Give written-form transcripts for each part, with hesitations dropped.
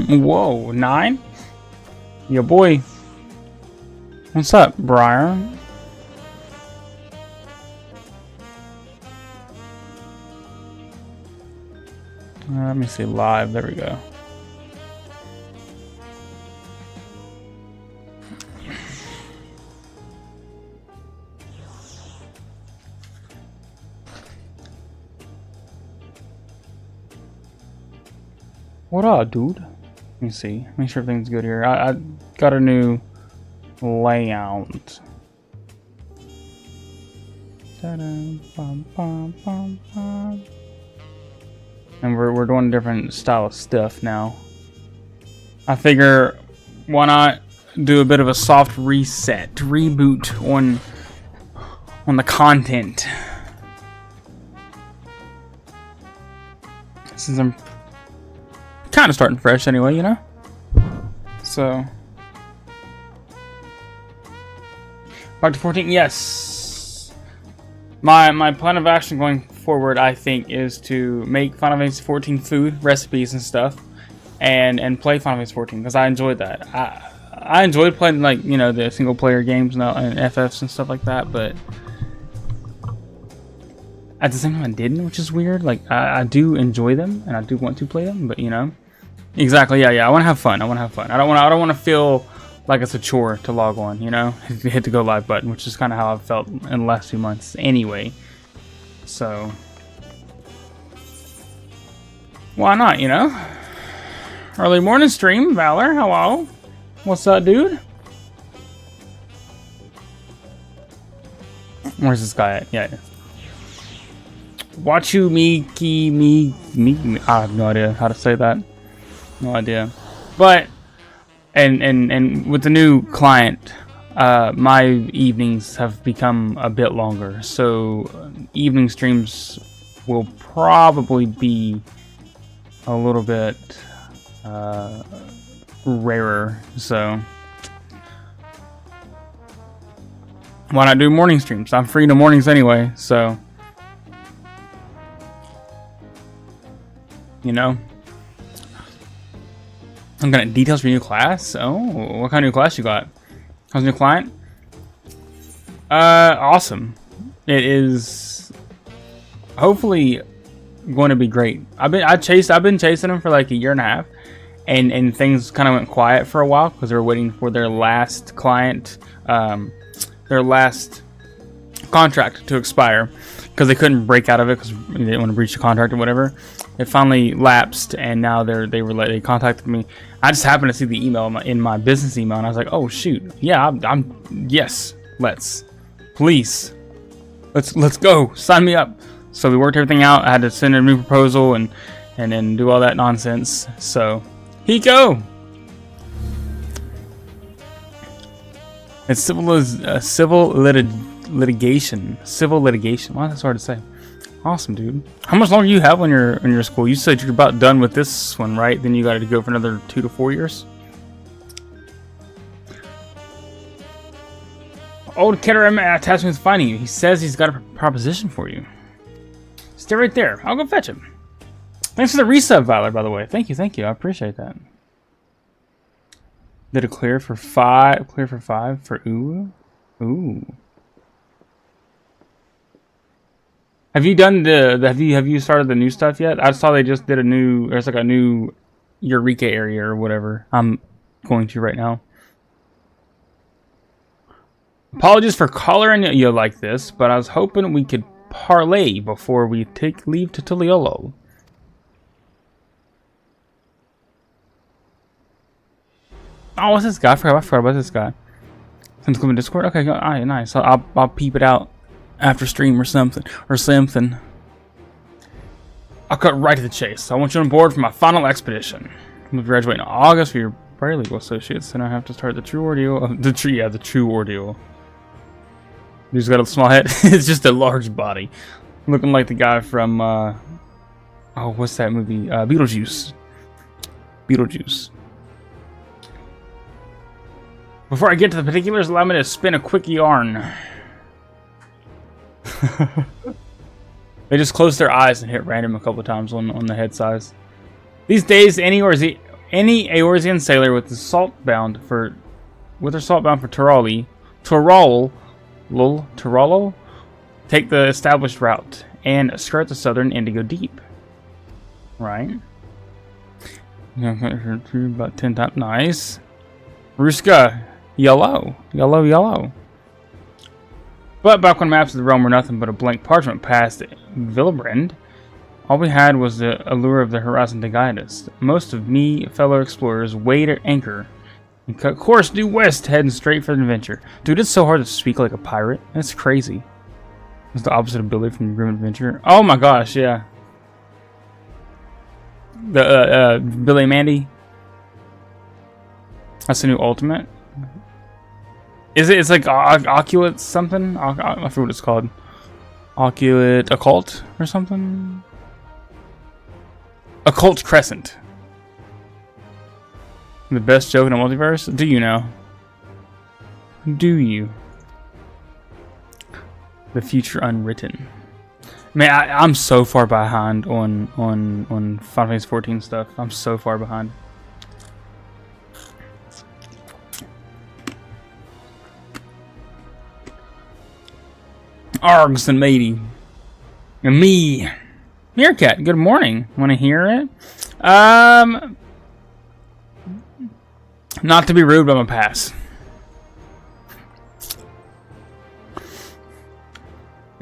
Whoa, 9? Yo, boy. What's up, Briar? Let me see live. There we go. What up, dude? Let me see. Make sure everything's good here. I got a new layout. And we're doing a different style of stuff now. I figure, why not do a bit of a soft reset, reboot on the content. Since I'm kind of starting fresh anyway, you know? So back to 14, yes. My plan of action going forward, I think, is to make Final Fantasy 14 food recipes and stuff, and play Final Fantasy 14 because I enjoyed that. I enjoyed playing, like, you know, the single player games and FFs and stuff like that, but at the same time I didn't, which is weird. Like, I do enjoy them and I do want to play them, but you know, exactly, yeah. I want to have fun. I don't want to feel like it's a chore to log on, you know, hit the go live button, which is kind of how I've felt in the last few months anyway. So why not, you know? Early morning stream, Valor, hello. What's up, dude? Where's this guy at? Yeah. Wachu me. I have no idea how to say that. No idea. But and with the new client, my evenings have become a bit longer. So evening streams will probably be a little bit rarer. So why not do morning streams? I'm free in the mornings anyway, so you know. I'm gonna details for your new class. Oh, what kind of new class you got? How's your new client? Awesome. It is hopefully going to be great. I've been chasing them for like a year and a half, and things kind of went quiet for a while because they were waiting for their last client, their last contract to expire, because they couldn't break out of it because they didn't want to breach the contract or whatever. It finally lapsed, and now they contacted me. I just happened to see the email in my business email, and I was like, oh shoot, yeah, yes, let's go, sign me up. So we worked everything out. I had to send a new proposal and then do all that nonsense. So here you go. It's civil litigation. Why is that so hard to say? Awesome, dude. How much longer do you have on your school? You said you're about done with this one, right? Then you got to go for another 2 to 4 years. Old Kidder attachment's finding you. He says he's got a proposition for you. Stay right there. I'll go fetch him. Thanks for the resub, Valor, by the way. Thank you. I appreciate that. Did it clear for 5? Clear for 5 for Ooh. Have you done have you started the new stuff yet? I saw they just did there's like a new Eureka area or whatever. I'm going to right now. Apologies for coloring you like this, but I was hoping we could parlay before we take leave to Tuliolo. Oh, what's this guy? I forgot about this guy. Since coming to Discord? Okay, alright, nice. I'll peep it out after stream or something. I'll cut right to the chase. I want you on board for my final expedition. We'll graduate in August for your paralegal associates, and I have to start the true ordeal. The true ordeal. He's got a small head. It's just a large body, looking like the guy from oh, what's that movie? Beetlejuice. Before I get to the particulars, allow me to spin a quick yarn. They just closed their eyes and hit random a couple times on the head size. These days, any or Any Eorzean sailor with her salt bound for Tirolo, take the established route and skirt the southern Indigo Deep. Right. About 10 times. Nice. Ruska, yellow. But back when maps of the realm were nothing but a blank parchment past Villebrand, all we had was the allure of the horizon to guide us. Most of me fellow explorers weighed at anchor and cut course due west, heading straight for the adventure. Dude, it's so hard to speak like a pirate. That's crazy. It's the opposite of Billy from Grim Adventure. Oh my gosh, yeah. The Billy and Mandy. That's the new ultimate. Is it? It's like Occult something. I forget what it's called. Occult or something. Occult Crescent. The best joke in the multiverse. Do you know? Do you? The future unwritten. Man, I'm so far behind on Final Fantasy 14 stuff. I'm so far behind. Args and matey. And me. Meerkat, good morning. Want to hear it? Not to be rude, but I'm gonna pass.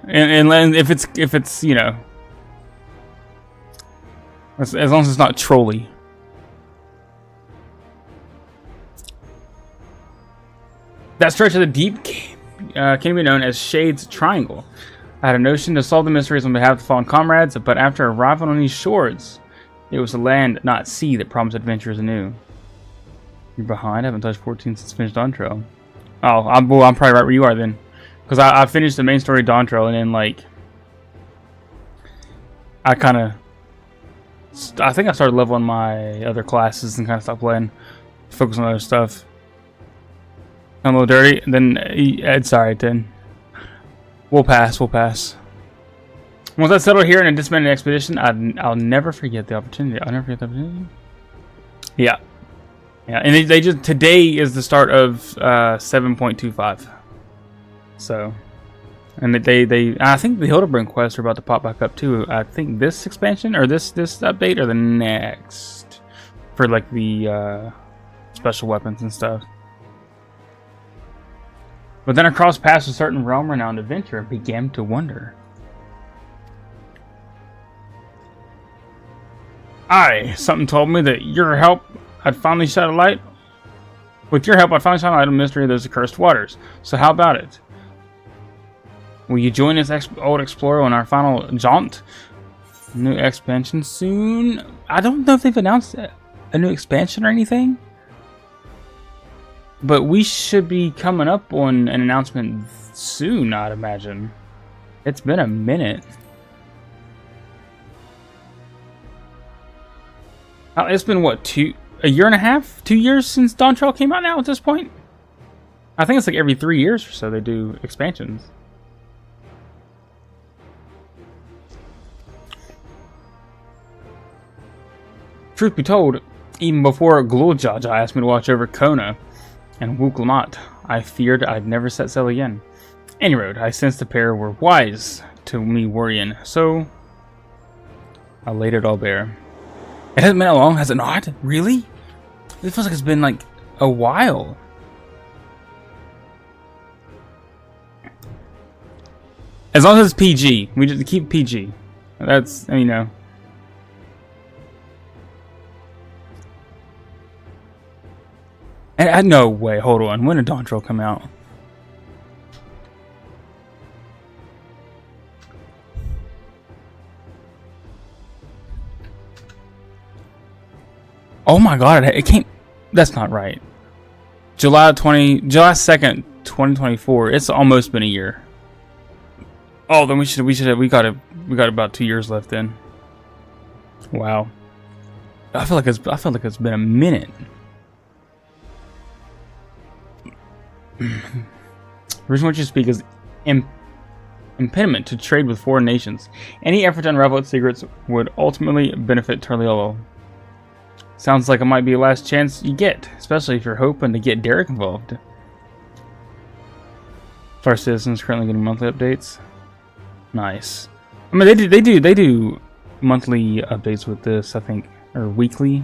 And if it's you know, as long as it's not trolly. That stretch of the deep can be known as Shade's Triangle. I had a notion to solve the mysteries on behalf of the fallen comrades, but after arriving on these shores, it was the land, not sea, that promised adventures anew. You're behind? I haven't touched 14 since finished Dawn Trail. Oh, I'm probably right where you are then. Because I finished the main story Dawn Trail, and then, like, I think I started leveling my other classes and kind of stopped playing. Focus on other stuff. I'm a little dirty. Then, it's alright then. We'll pass. Once I settle here in a disbanded expedition, I'll never forget the opportunity. Yeah. Yeah, and they just, today is the start of 7.25. So, and I think the Hildebrand quests are about to pop back up too. I think this expansion or this update or the next for like the special weapons and stuff. But then I crossed past a certain realm-renowned adventurer and began to wonder. Something told me that your help I'd finally shed a light. With your help, I'd finally shine a light on the mystery of those accursed waters. So how about it? Will you join this old explorer on our final jaunt? New expansion soon? I don't know if they've announced a new expansion or anything. But we should be coming up on an announcement soon, I'd imagine. It's been a minute. It's been, what, a year and a half? 2 years since Dawn Trail came out now at this point? I think it's like every 3 years or so they do expansions. Truth be told, even before Gluljaja asked me to watch over Kona and Wuklamat, I feared I'd never set sail again. Any road, I sensed the pair were wise to me worrying, so I laid it all bare. It hasn't been that long, has it not? Really? It feels like it's been like a while. As long as it's PG, we just keep PG. That's, you know. And no way, hold on. When did Dawn Trail come out? Oh my god, it came. That's not right. July 2nd, 2024. It's almost been a year. Oh, then we got about 2 years left then. Wow. I feel like it's been a minute. The reason which you speak is impediment to trade with foreign nations. Any effort to unravel its secrets would ultimately benefit Turliolo. Sounds like it might be the last chance you get, especially if you're hoping to get Derek involved. Star Citizen's currently getting monthly updates. Nice. I mean, they do monthly updates with this, I think, or weekly.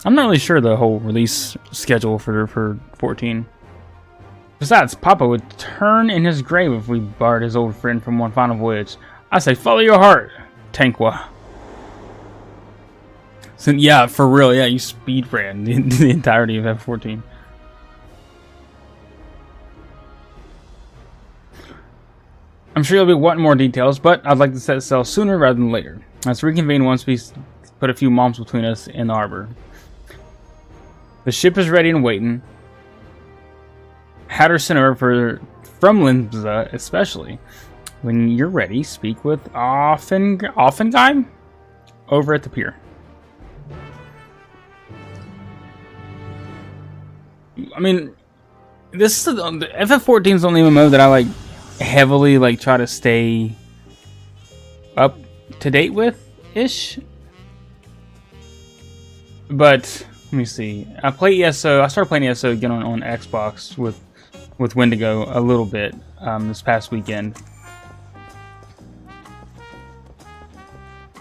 I'm not really sure the whole release schedule for 14. Besides, Papa would turn in his grave if we barred his old friend from one final voyage. I say, follow your heart, Tankwa. So, yeah, for real, yeah, you speed ran the entirety of F14. I'm sure you'll be wanting more details, but I'd like to set sail sooner rather than later. Let's reconvene once we put a few months between us in the harbor. The ship is ready and waiting. Had her sent over from Linza, especially. When you're ready, speak with Offenheim over at the pier. I mean, this is the FF14 is the only MMO that I like heavily try to stay up to date with ish. But let me see. I play ESO. I started playing ESO again on Xbox with Wendigo a little bit this past weekend.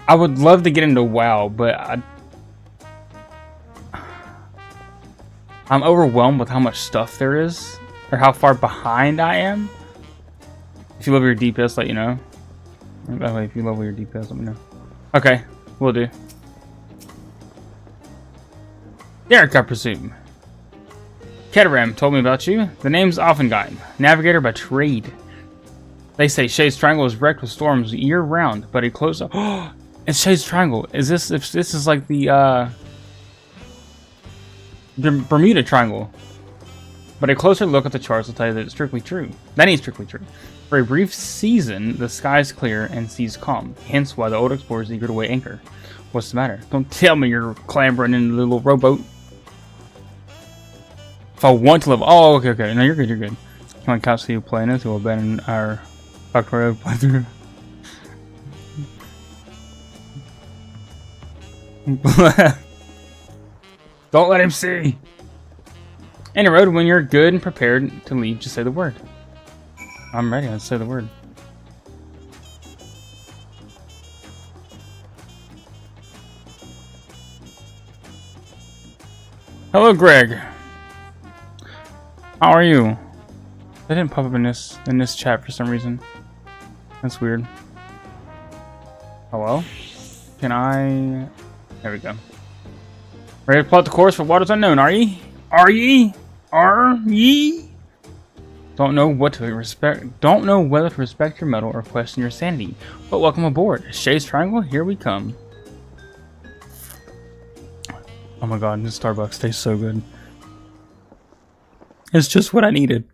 I would love to get into WoW, but I'm overwhelmed with how much stuff there is, or how far behind I am. If you level your DPS, let you know. By the way, if you level your DPS, let me know. Okay, will do. Derek, I presume. Keteram told me about you. The name's Offenheim, navigator by trade. They say Shay's Triangle is wrecked with storms year-round, but a close up. Oh, it's Shay's Triangle. Is this? If this is like the Bermuda Triangle? But a closer look at the charts will tell you that it's strictly true. That ain't strictly true. For a brief season, the sky's clear and seas calm. Hence why the old explorer is eager to weigh anchor. What's the matter? Don't tell me you're clambering in the little rowboat. If I want to live... Oh, okay. No, you're good, you're good. Can I catch you playing this? We'll abandon our Cactuar playthrough. Don't let him see! In the road, when you're good and prepared to leave, just say the word. I'm ready, let's say the word. Hello, Greg. How are you? That didn't pop up in this chat for some reason. That's weird. Hello? Can I... There we go. Ready to plot the course for waters unknown, are ye? Are ye? Are ye? Don't know whether to respect your mettle or question your sanity. But welcome aboard. Shay's Triangle, here we come. Oh my god, this Starbucks tastes so good. It's just what I needed.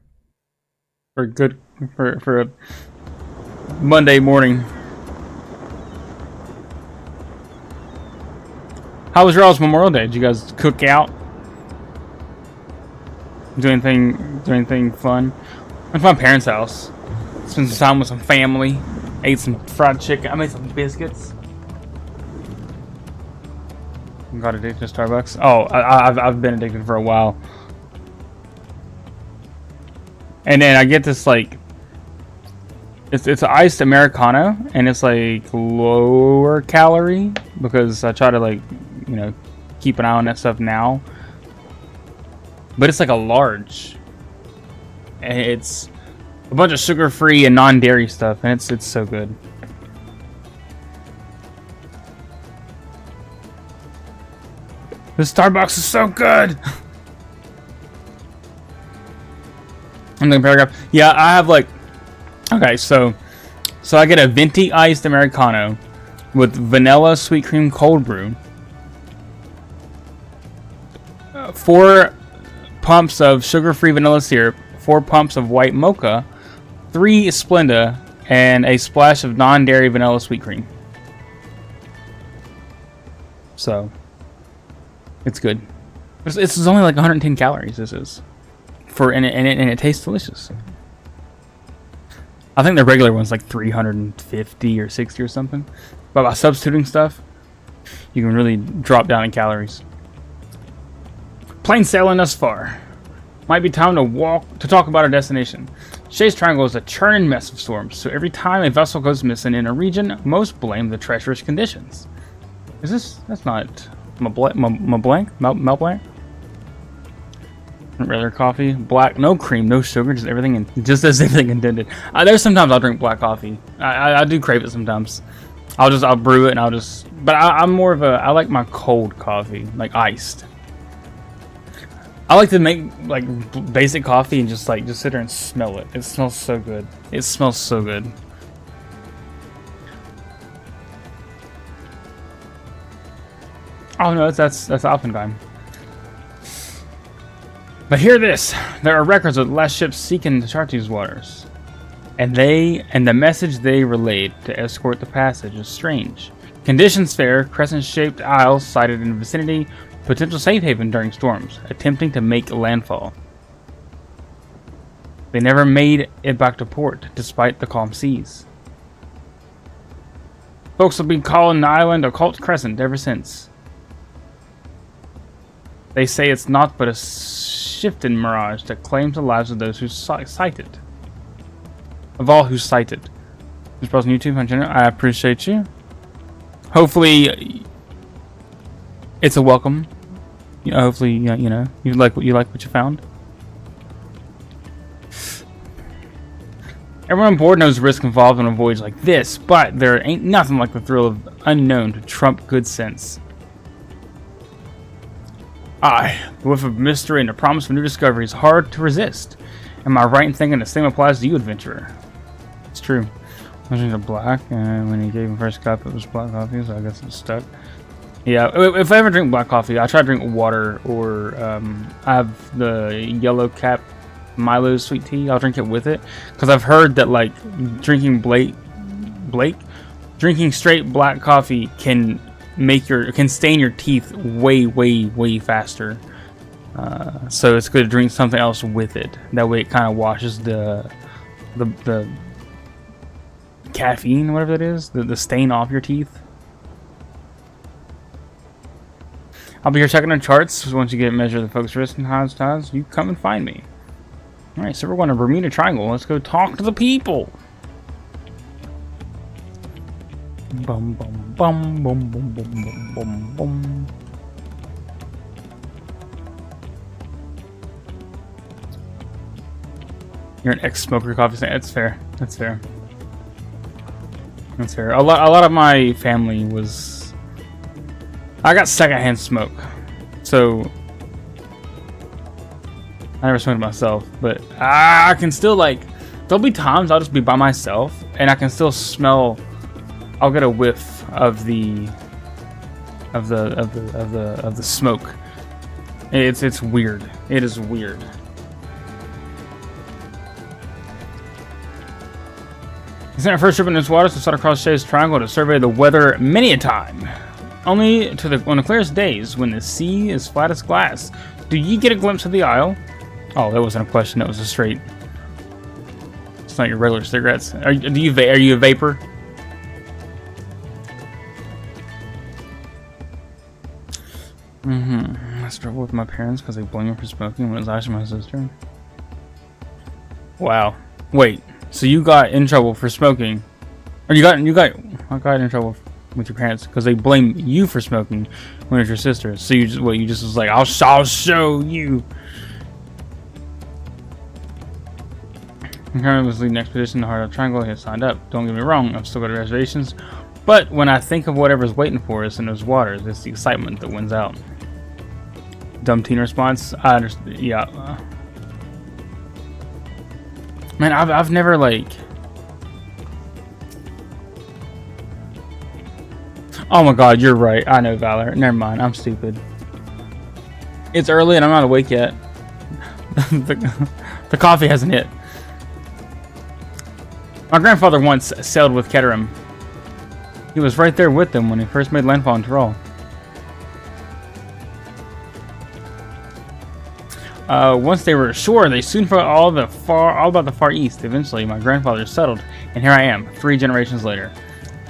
For a Monday morning. How was your all's Memorial Day? Did you guys cook out? Do anything fun? Went to my parents' house. Spent some time with some family. Ate some fried chicken. I made some biscuits. Got addicted to Starbucks. Oh, I've been addicted for a while. And then I get this it's an iced Americano, and it's lower calorie because I try to keep an eye on that stuff now. But it's a large. And it's a bunch of sugar-free and non-dairy stuff, and it's so good. This Starbucks is so good. I'm the paragraph. Yeah, I have okay, so I get a venti iced Americano with vanilla sweet cream cold brew. 4 pumps of sugar-free vanilla syrup, 4 pumps of white mocha, 3 Splenda, and a splash of non-dairy vanilla sweet cream. So, it's good. It's only 110 calories. This is and it tastes delicious. I think the regular one's 350 or 60 or something. But by substituting stuff, you can really drop down in calories. Plain sailing thus far. Might be time to talk about our destination. Shay's Triangle is a churning mess of storms, so every time a vessel goes missing in a region, most blame the treacherous conditions. Is this... That's not... Mel Blanc? Regular coffee. Black, no cream, no sugar, just everything, just as everything intended. There's sometimes I'll drink black coffee. I do crave it sometimes. I'll brew it and but I'm more of I like my cold coffee, like iced. I like to make like basic coffee and just sit there and smell it. It smells so good. It smells so good. Oh no, that's Alpengheim. But hear this: there are records of the last ships seeking to chart these waters, and the message they relayed to escort the passage is strange. Conditions fair, crescent-shaped isles sighted in the vicinity. Potential safe haven during storms, attempting to make landfall. They never made it back to port, despite the calm seas. Folks have been calling the island Occult Crescent ever since. They say it's not but a shifting mirage that claims the lives of those who sight it. Of all who sight it. This brother on YouTube, I appreciate you. Hopefully, it's a welcome. Hopefully, you like what you found. Everyone on board knows the risk involved in a voyage like this, but there ain't nothing like the thrill of unknown to trump good sense. Aye, the whiff of mystery and the promise of new discovery is hard to resist. Am I right in thinking the same applies to you, adventurer? It's true. I was drinking black, and when he gave me first cup, it was black coffee, so I guess it's stuck. Yeah, if I ever drink black coffee, I try to drink water, or I have the yellow cap Milo sweet tea. I'll drink it with it, because I've heard that like drinking drinking straight black coffee can stain your teeth way faster. So it's good to drink something else with it. That way, it kind of washes the caffeine, whatever that is, the stain off your teeth. I'll be here checking the charts. Once you get a measure of the folks' risk and times, you come and find me. Alright, so we're going to Bermuda Triangle. Let's go talk to the people. Bum bum bum bum bum bum bum bum. You're an ex-smoker coffee stand. That's fair. That's fair. That's fair. A lot of my family was... I got secondhand smoke, so I never smoked myself. But I can still there'll be times I'll just be by myself and I can still smell. I'll get a whiff of the smoke. It's weird. It is weird. It's our first trip in this water, so start across Shay's Triangle to survey the weather many a time. Only on the clearest days, when the sea is flat as glass, do ye get a glimpse of the isle? Oh, that wasn't a question. That was a straight. It's not your regular cigarettes. Are you a vapor? I struggle with my parents because they blame me for smoking when it's actually my sister. Wow. Wait. So you got in trouble for smoking, or I got in trouble with your parents because they blame you for smoking when it's your sister. So you just was like, I'll show you. I'm currently was leading expedition to Heart of Triangle. He has signed up. Don't get me wrong, I've still got reservations, but when I think of whatever's waiting for us in those waters, it's the excitement that wins out. Dumb teen response. I understand. Yeah. Man, I've never Oh my god, you're right. I know, Valor. Never mind, I'm stupid. It's early and I'm not awake yet. The coffee hasn't hit. My grandfather once sailed with Kettering. He was right there with them when he first made landfall in Tyrol. Once they were ashore, they soon forgot all about the Far East. Eventually, my grandfather settled, and here I am, 3 generations later.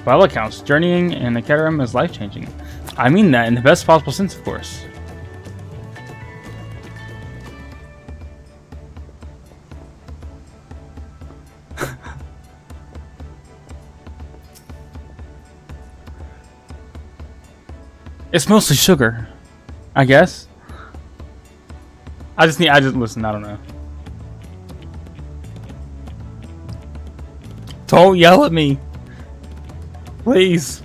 By all accounts, journeying in the Kettering is life-changing. I mean that in the best possible sense, of course. It's mostly sugar, I guess. I just listen, I don't know. Don't yell at me. Please.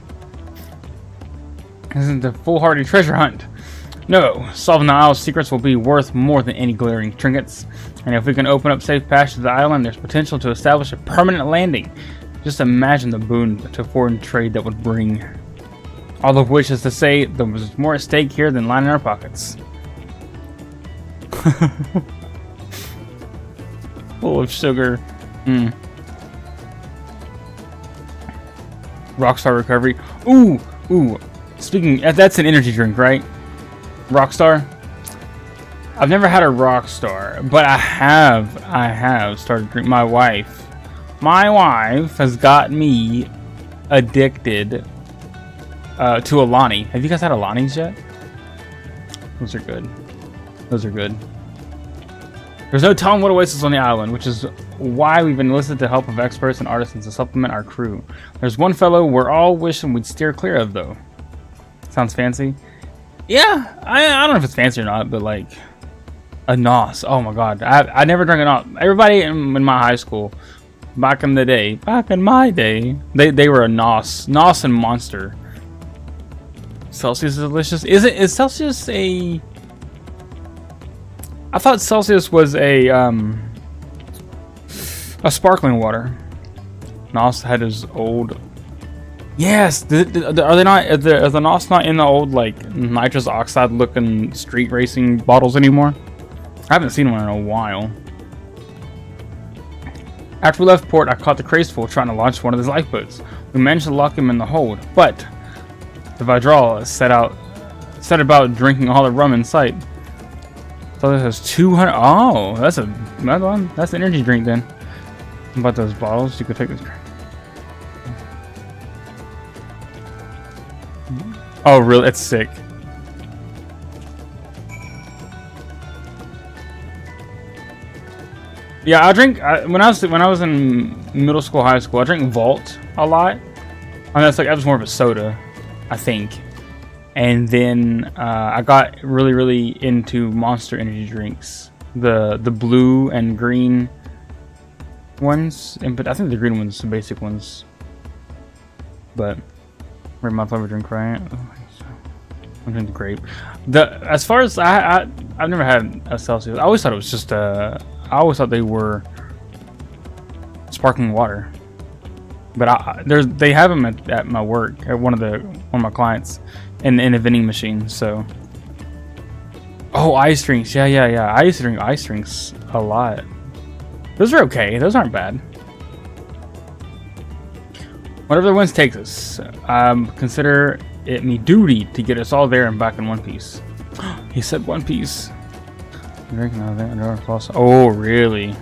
This isn't a foolhardy treasure hunt. No, solving the isle's secrets will be worth more than any glittering trinkets. And if we can open up safe passage to the island, there's potential to establish a permanent landing. Just imagine the boon to foreign trade that would bring. All of which is to say, there was more at stake here than lining our pockets. Full of sugar. Rockstar recovery. Ooh. Speaking, that's an energy drink, right? Rockstar. I've never had a Rockstar, but I have started drinking. My wife has got me addicted to Alani. Have you guys had Alani's yet? Those are good. Those are good. There's no telling what awaits us on the island, which is why we've enlisted the help of experts and artisans to supplement our crew. There's one fellow we're all wishing we'd steer clear of, though. Sounds fancy? Yeah, I don't know if it's fancy or not, but like a nos. Oh my god, I never drank a nos. Everybody in my high school, back in my day, they were a nos and Monster. Celsius is delicious. Is Celsius a? I thought Celsius was a sparkling water. Nos had his old. Yes, are they not? Are the Nos not in the old like nitrous oxide looking street racing bottles anymore? I haven't seen one in a while. After we left port, I caught the Crescent trying to launch one of his lifeboats. We managed to lock him in the hold, but the Vidral set about drinking all the rum in sight. So this has 200. Oh, that's another one. That's an energy drink then. How about those bottles? You could take this. Oh, really? It's sick. Yeah, I drink when I was in middle school, high school. I drank Vault a lot. I mean, that was more of a soda, I think. And then I got really into Monster energy drinks, the blue and green ones, but I think the green ones, the basic ones. But red my flavor drink, right? I'm drinking grape. As far as I've never had a Celsius. I always thought it was just I always thought they were sparkling water. But they have them at my work at one of my clients in a vending machine. So, oh, ice drinks, yeah. I used to drink ice drinks a lot. Those are okay. Those aren't bad. Whatever the winds takes us, consider it me duty to get us all there and back in one piece. He said one piece. Oh, really?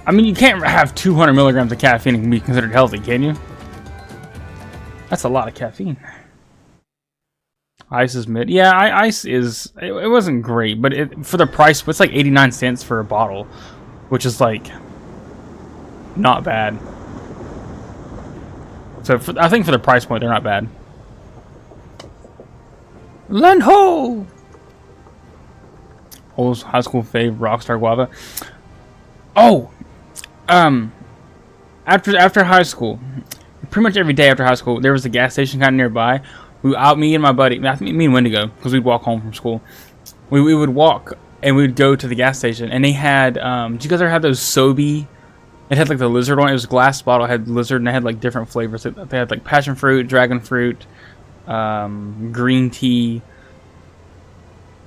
I mean, you can't have 200 milligrams of caffeine and be considered healthy, can you? That's a lot of caffeine. Ice is mid. Yeah, ice is. It wasn't great, but for the price, it's like 89 cents for a bottle, which is like not bad. So I think for the price point, they're not bad. Lenho! Old high school fave, Rockstar Guava. Oh! After high school, pretty much every day after high school, there was a gas station kind of nearby. Me and my buddy, me and Wendigo, because we'd walk home from school. We would walk and we'd go to the gas station, and they had. Did you guys ever have those Sobe? It had like the lizard on it. It was a glass bottle, it had lizard, and it had like different flavors. They had like passion fruit, dragon fruit, green tea.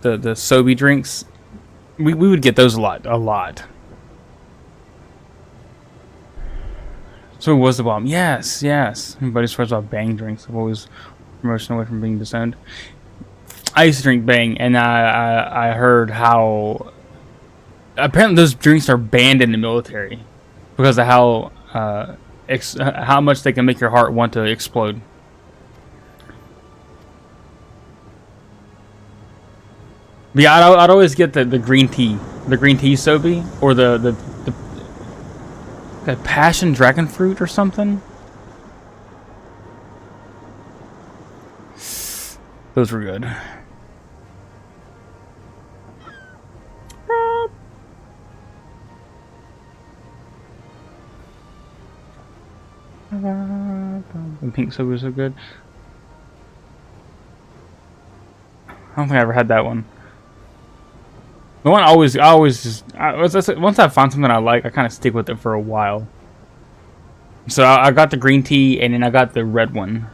The Sobe drinks. We would get those a lot. So it was the bomb. Yes. Everybody swears about Bang drinks. I've always promotion away from being disowned. I used to drink Bang, and I heard how apparently those drinks are banned in the military because of how much they can make your heart want to explode. But yeah, I'd always get the green tea, sobe, or the passion dragon fruit or something. Those were good. The pink soba was so good. I don't think I ever had that one. The one once I find something I like, I kind of stick with it for a while. So I got the green tea, and then I got the red one.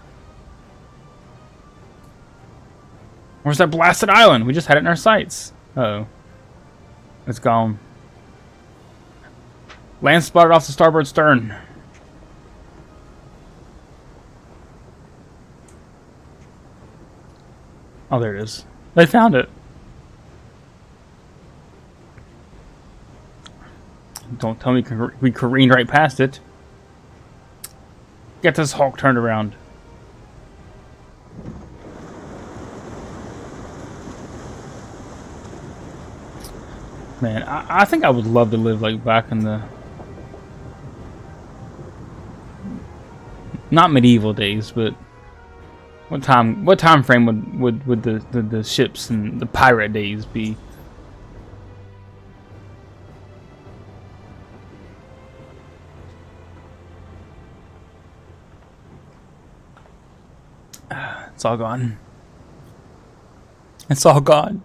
Where's that blasted island? We just had it in our sights. Uh-oh. It's gone. Land spotted off the starboard stern. Oh, there it is. They found it. Don't tell me we careened right past it. Get this Hulk turned around. Man, I think I would love to live like back in the not medieval days, but what time frame would the ships and the pirate days be? It's all gone. It's all gone.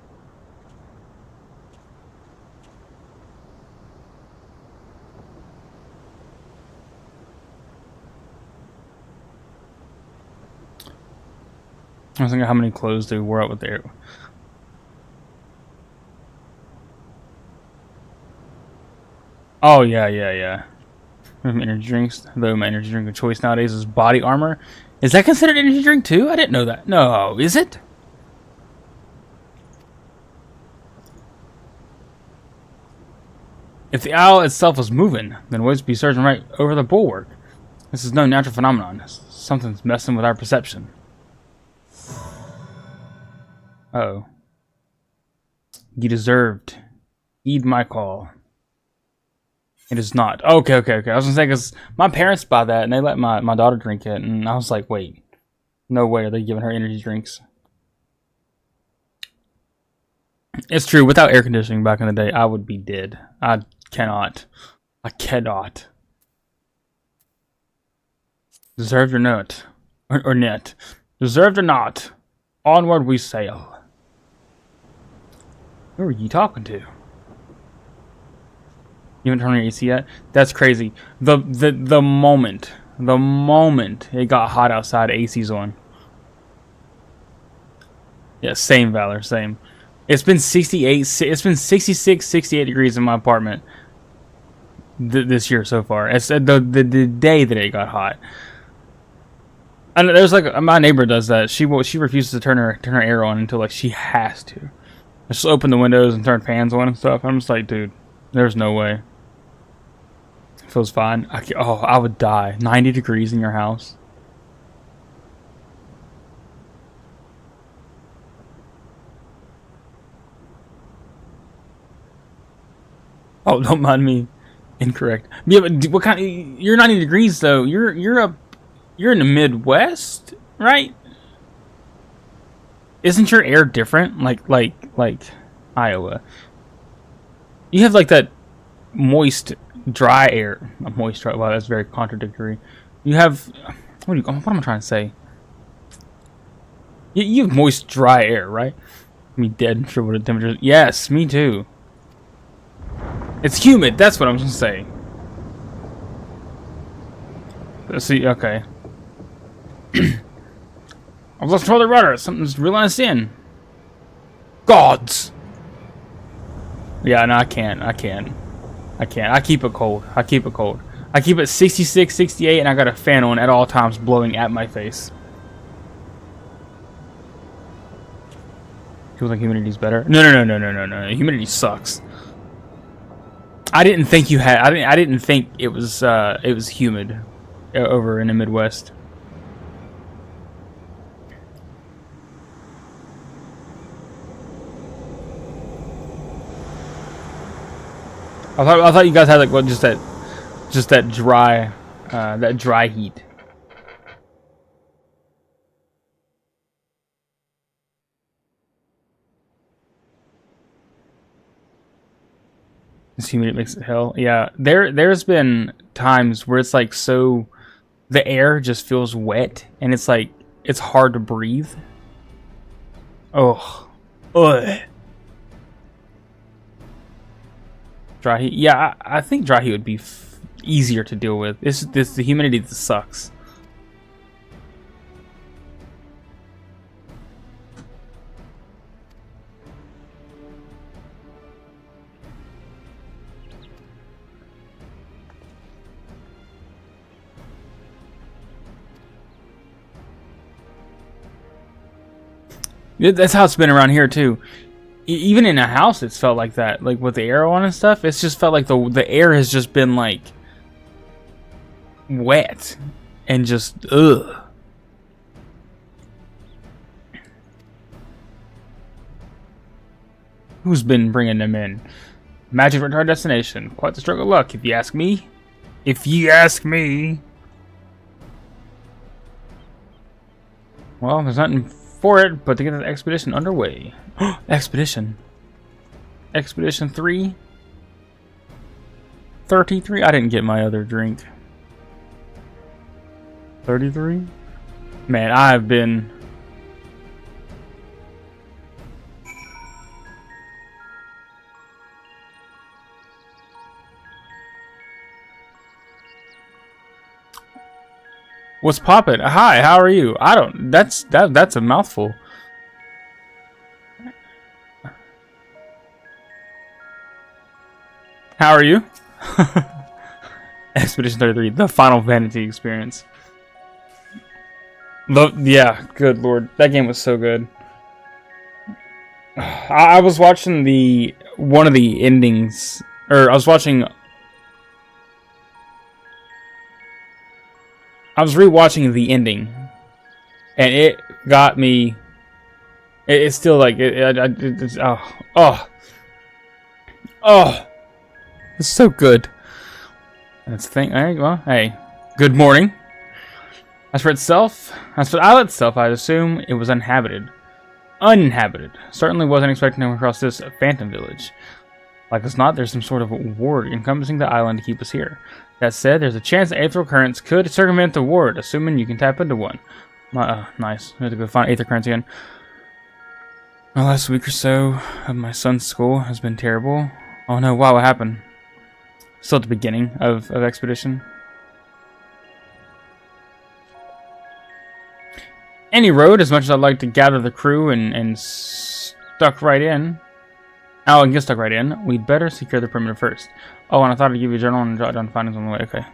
I was thinking how many clothes they wore out with there. Oh yeah. Energy drinks. Though my energy drink of choice nowadays is body armor. Is that considered energy drink too? I didn't know that. No, is it? If the owl itself was moving, then it would be surging right over the bulwark. This is no natural phenomenon. Something's messing with our perception. Oh. You deserved. Heed my call. It is not. Okay. I was gonna say, because my parents buy that and they let my daughter drink it, and I was like, wait. No way are they giving her energy drinks. It's true, without air conditioning back in the day, I would be dead. I cannot. Deserved or not. Or net. Deserved or not. Onward we sail. Who are you talking to? You haven't turned on your AC yet? That's crazy. The moment it got hot outside, AC's on. Yeah, same, Valor, same. It's been 66, 68 degrees in my apartment this year so far. It's the day that it got hot. And there's like, my neighbor does that. She refuses to turn her air on until like she has to. Just open the windows and turn fans on and stuff. I'm just like, dude, there's no way. It feels fine. I would die. 90 degrees in your house. Oh, don't mind me. Incorrect. Yeah, but what kind? You're 90 degrees though. You're in the Midwest, right? Isn't your air different? Like Iowa. You have like that moist, dry air. Not moist, dry. Wow, that's very contradictory. You have what am I trying to say? You have moist, dry air, right? Me dead and sure what the temperature. Yes, me too. It's humid. That's what I'm gonna say. Let's see. Okay. I've lost control of the rudder. Something's reeling us in. Gods. Yeah, no, I can't. I keep it cold. I keep it 66, 68, and I got a fan on at all times blowing at my face. People think humidity's better? No. Humidity sucks. I didn't think you had. I didn't think it was humid over in the Midwest. I thought you guys had like what just that dry heat. This humidity makes it hell. Yeah, there's been times where it's like so the air just feels wet and it's like it's hard to breathe. Oh, ugh. Dry heat. Yeah, I think dry heat would be easier to deal with. The humidity that sucks. That's how it's been around here too. Even in a house, it's felt like that. Like with the air on and stuff, it's just felt like the air has just been like wet and just ugh. Who's been bringing them in? Magic returned to our destination. Quite the stroke of luck, if you ask me. If you ask me. Well, there's nothing for it but to get the expedition underway. Expedition 3 33. I didn't get my other drink. 33. Man, I've been what's poppin'? Hi, how are you? I don't that's a mouthful. How are you? Expedition 33, the Final Fantasy experience. Yeah, good lord. That game was so good. I was watching one of the endings, or I was rewatching the ending, and it got me. It's still like it's it's so good. That's the thing. Well, hey, good morning. As for the islet itself, I'd assume it was uninhabited. Certainly wasn't expecting to come across this phantom village. Like it's not, there's some sort of ward encompassing the island to keep us here. That said, there's a chance that aether currents could circumvent the ward, assuming you can tap into one. Nice. I have to go find aether currents again. The last week or so of my son's school has been terrible. Oh no, wow, what happened? Still at the beginning of Expedition. Any road, as much as I'd like to gather the crew and stuck right in. Oh, and get stuck right in. We'd better secure the perimeter first. Oh, and I thought I'd give you a journal and jot down findings on the way. Okay.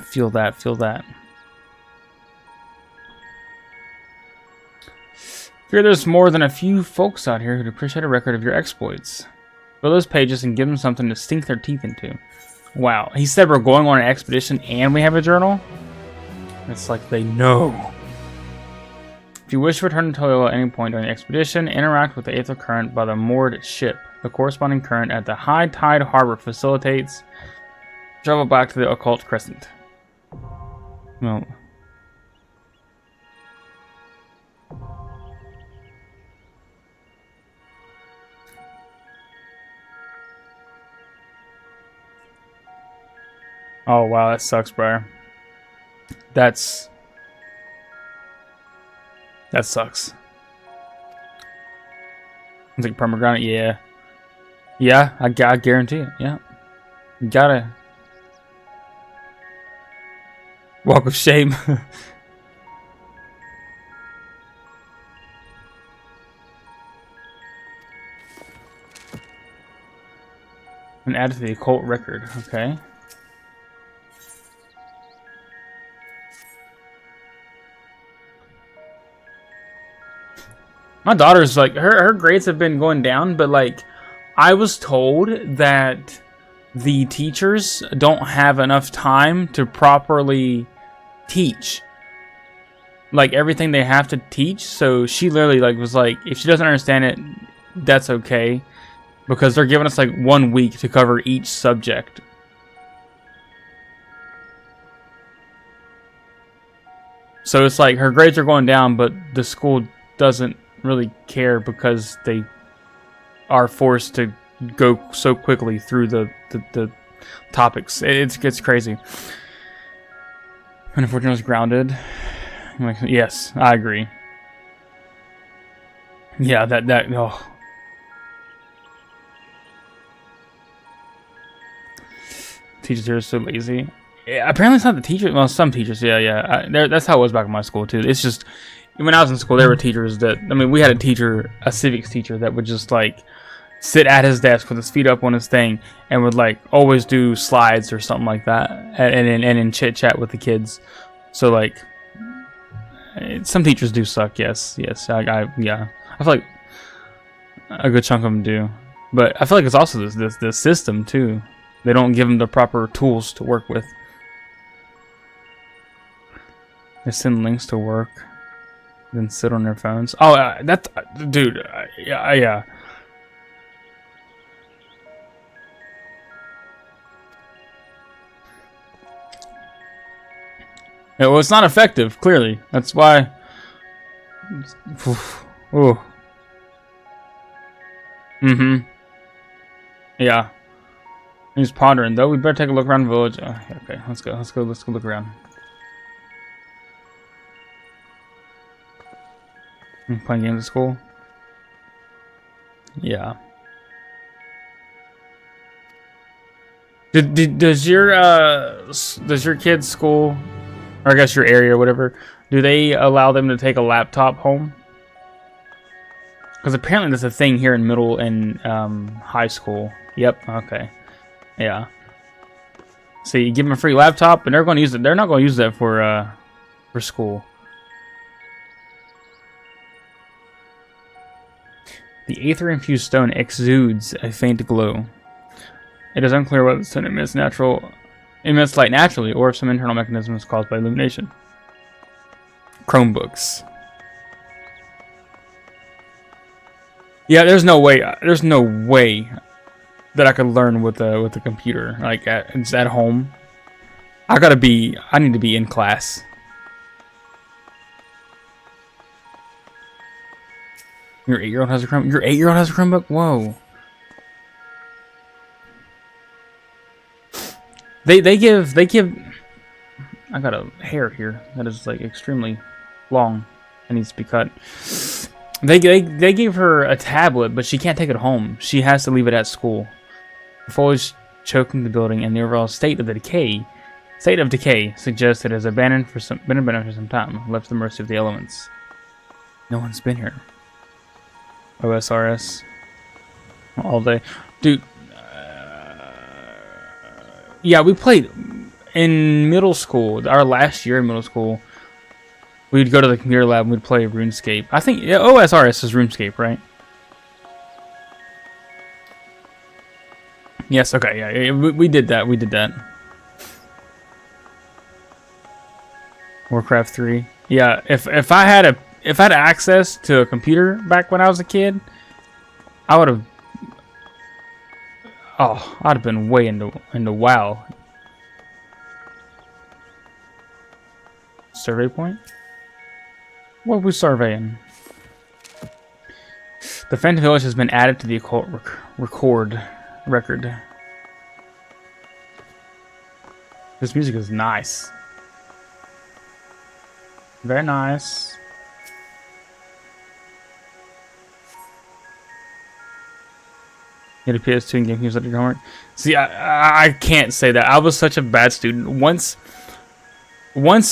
Feel that, feel that. Fear there's more than a few folks out here who'd appreciate a record of your exploits. Fill those pages and give them something to sink their teeth into. Wow. He said we're going on an expedition and we have a journal? It's like they know. If you wish to return to Toyo at any point during the expedition, interact with the aether current by the moored ship. The corresponding current at the high tide harbor facilitates travel back to the Occult Crescent. Well. Oh wow, that sucks, bro. That sucks. It's like permagranate, yeah. Yeah, I guarantee it, yeah. You gotta walk of shame. And add to the occult record, okay. My daughter's like, her grades have been going down, but like, I was told that the teachers don't have enough time to properly teach. Like, everything they have to teach, so she literally like was like, if she doesn't understand it, that's okay. because they're giving us like 1 week to cover each subject. So it's like her grades are going down, but the school doesn't really care because they are forced to go so quickly through the topics. It's crazy. And unfortunately, I was grounded. I'm like, yes, I agree. Yeah, that oh. Teachers here are so lazy. Yeah, apparently it's not the teachers. Well, some teachers, yeah. That's how it was back in my school too. It's just when I was in school, there were teachers that, I mean, we had a civics teacher that would just like sit at his desk with his feet up on his thing and would like always do slides or something like that, and chit chat with the kids. So like, some teachers do suck. Yes. I feel like a good chunk of them do, but I feel like it's also this system too. They don't give them the proper tools to work with. They send links to work, then sit on their phones. Oh, that's dude. Yeah. Well, it's not effective. Clearly, that's why. Oh. Yeah. He's pondering though. We better take a look around the village. Okay, let's go look around. Playing games at school. Yeah. Does your kid's school, or I guess your area or whatever, do they allow them to take a laptop home? Because apparently there's a thing here in middle and high school. Yep. Okay. Yeah. So you give them a free laptop, and they're going to use it. They're not going to use that for school. The aether-infused stone exudes a faint glow. It is unclear whether the stone emits light naturally, or if some internal mechanism is caused by illumination. Chromebooks. Yeah, there's no way that I could learn with a computer like at home. I need to be in class. Your 8-year-old has a Chromebook? Your 8-year-old has a Chromebook? Whoa. They give I got a hair here that is like extremely long and needs to be cut. They gave her a tablet, but she can't take it home. She has to leave it at school. The foliage choking the building and the overall state of decay suggests it has been abandoned for some time, left to the mercy of the elements. No one's been here. OSRS all day, dude. Yeah, we played in middle school. Our last year in middle school, we'd go to the computer lab and we'd play RuneScape. I think OSRS is RuneScape, right? Yes. Okay. Yeah. We did that. Warcraft 3. Yeah. If I had access to a computer back when I was a kid, I would have. Oh, I'd have been way into WoW. Survey point? What are we surveying? The Phantom Village has been added to the Occult record. This music is nice. Very nice. Get a PS2 and GameCube at your homework. See, I can't say that. I was such a bad student. Once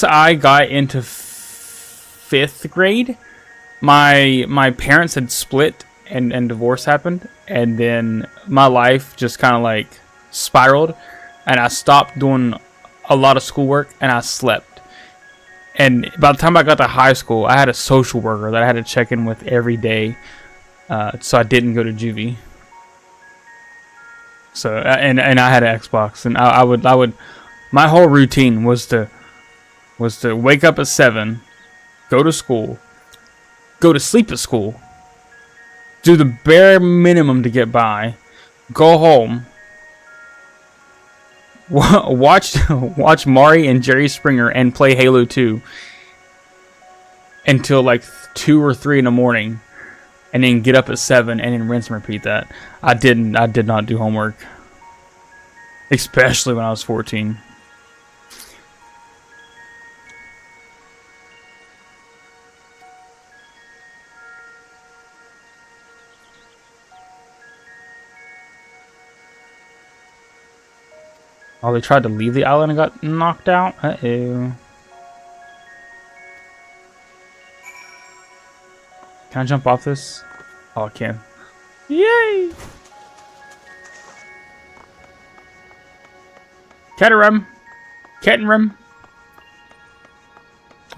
I got into 5th grade, my parents had split and divorce happened, and then my life just kind of like spiraled, and I stopped doing a lot of schoolwork and I slept. And by the time I got to high school, I had a social worker that I had to check in with every day, so I didn't go to juvie. So and I had an Xbox, and I would my whole routine was to wake up at 7, go to school, go to sleep at school, do the bare minimum to get by, go home, watch Mari and Jerry Springer, and play Halo 2 until like 2 or 3 in the morning, and then get up at 7 and then rinse and repeat that. I did not do homework, especially when I was 14. Oh, they tried to leave the island and got knocked out? Uh-oh. Can I jump off this? Oh, I can. Yay! Caterham! Caterham!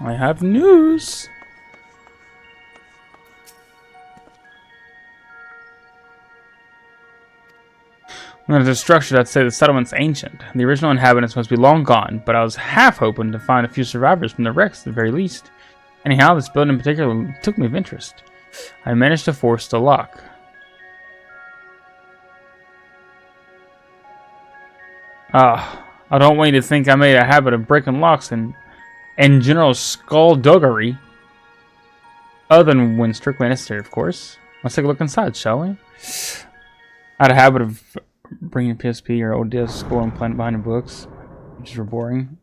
I have news! When there's a structure that say the settlement's ancient. The original inhabitants must be long gone, but I was half hoping to find a few survivors from the wrecks at the very least. Anyhow, this building in particular took me of interest. I managed to force the lock. I don't want you to think I made a habit of breaking locks and general skullduggery. Other than when strictly necessary, of course. Let's take a look inside, shall we? I had a habit of bringing PSP or old discs, school, and playing behind the books, which were boring.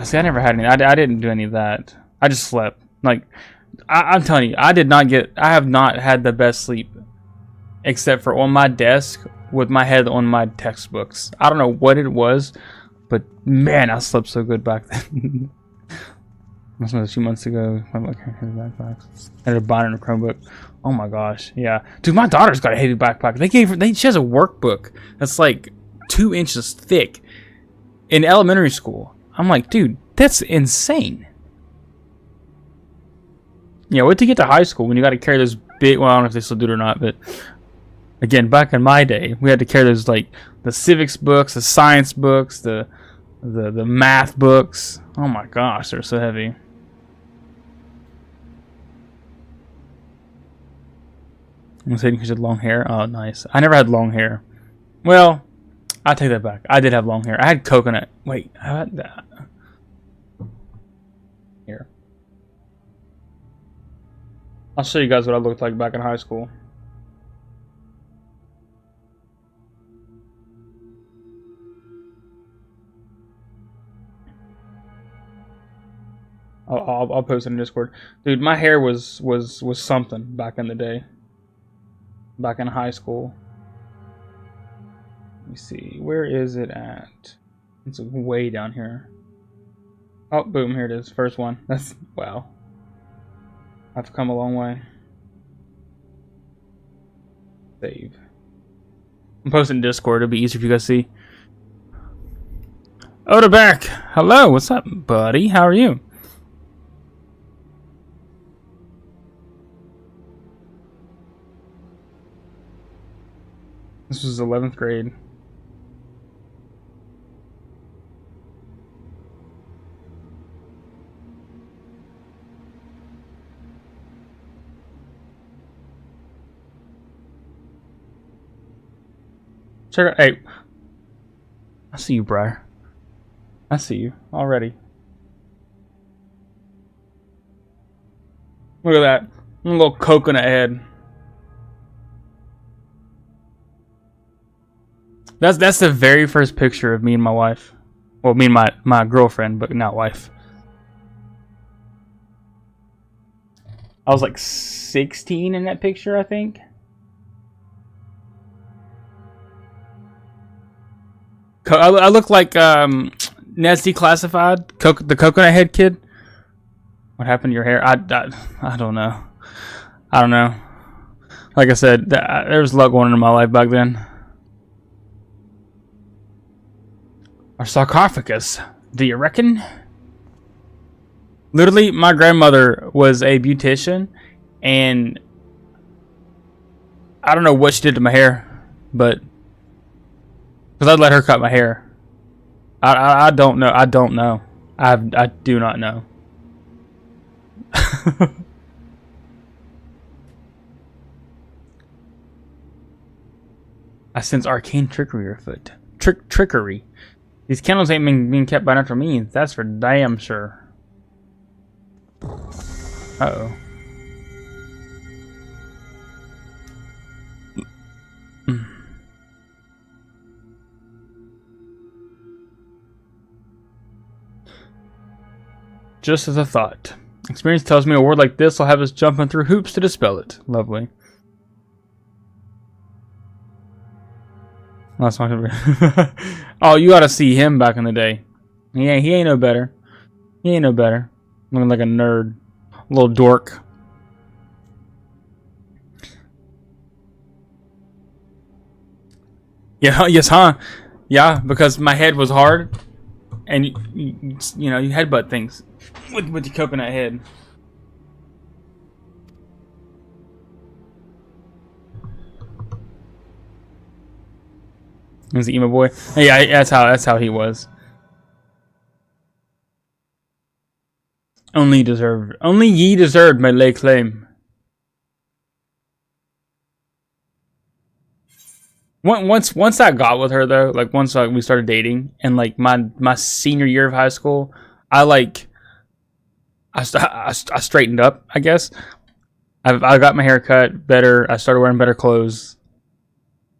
See, I never had any. I didn't do any of that. I just slept. Like, I'm telling you, I have not had the best sleep, except for on my desk with my head on my textbooks. I don't know what it was, but man, I slept so good back then. This was a few months ago. I had a binder and a Chromebook. Oh my gosh, yeah, dude, my daughter's got a heavy backpack. She has a workbook that's like 2 inches thick in elementary school. I'm like, dude, that's insane. Yeah, wait to get to high school when you got to carry those big. Well, I don't know if they still do it or not, but again, back in my day, we had to carry those like the civics books, the science books, the math books. Oh my gosh, they're so heavy. I'm saying because you had long hair. Oh, nice. I never had long hair. Well, I take that back. I did have long hair. I had coconut. Wait, I had that. Here. I'll show you guys what I looked like back in high school. I'll post it in Discord. Dude, my hair was something back in the day. Back in high school. Let me see. Where is it at? It's way down here. Oh, boom, here it is. First one. That's wow. I've come a long way. Save. I'm posting in Discord. It'll be easier if you guys see. Oda back. Hello, what's up, buddy? How are you? This was 11th grade. Check out. Hey, I see you, Briar. I see you already. Look at that. A little coconut head. That's the very first picture of me and my wife. Well, me and my girlfriend, but not wife. I was like 16 in that picture, I think. I look like Nez Declassified, the coconut head kid. What happened to your hair? I don't know. I don't know. Like I said, there was a lot going on in my life back then. Our sarcophagus, do you reckon? Literally, my grandmother was a beautician, and I don't know what she did to my hair, but because I'd let her cut my hair. I don't know. I don't know. I do not know. I sense arcane trickery afoot. Trickery. These candles ain't being kept by natural means. That's for damn sure. Uh-oh. Just as I thought. Experience tells me a word like this will have us jumping through hoops to dispel it. Lovely. That's not gonna be. Oh, you ought to see him back in the day. He ain't no better. He ain't no better. Looking like a nerd, a little dork. Yeah. Yes, huh? Yeah, because my head was hard, and you know you headbutt things with your coconut head. He's the emo boy. Yeah, that's how he was. Only ye deserved my lay claim. Once I got with her though, like once we started dating, and like my senior year of high school, I straightened up. I guess I got my hair cut better. I started wearing better clothes.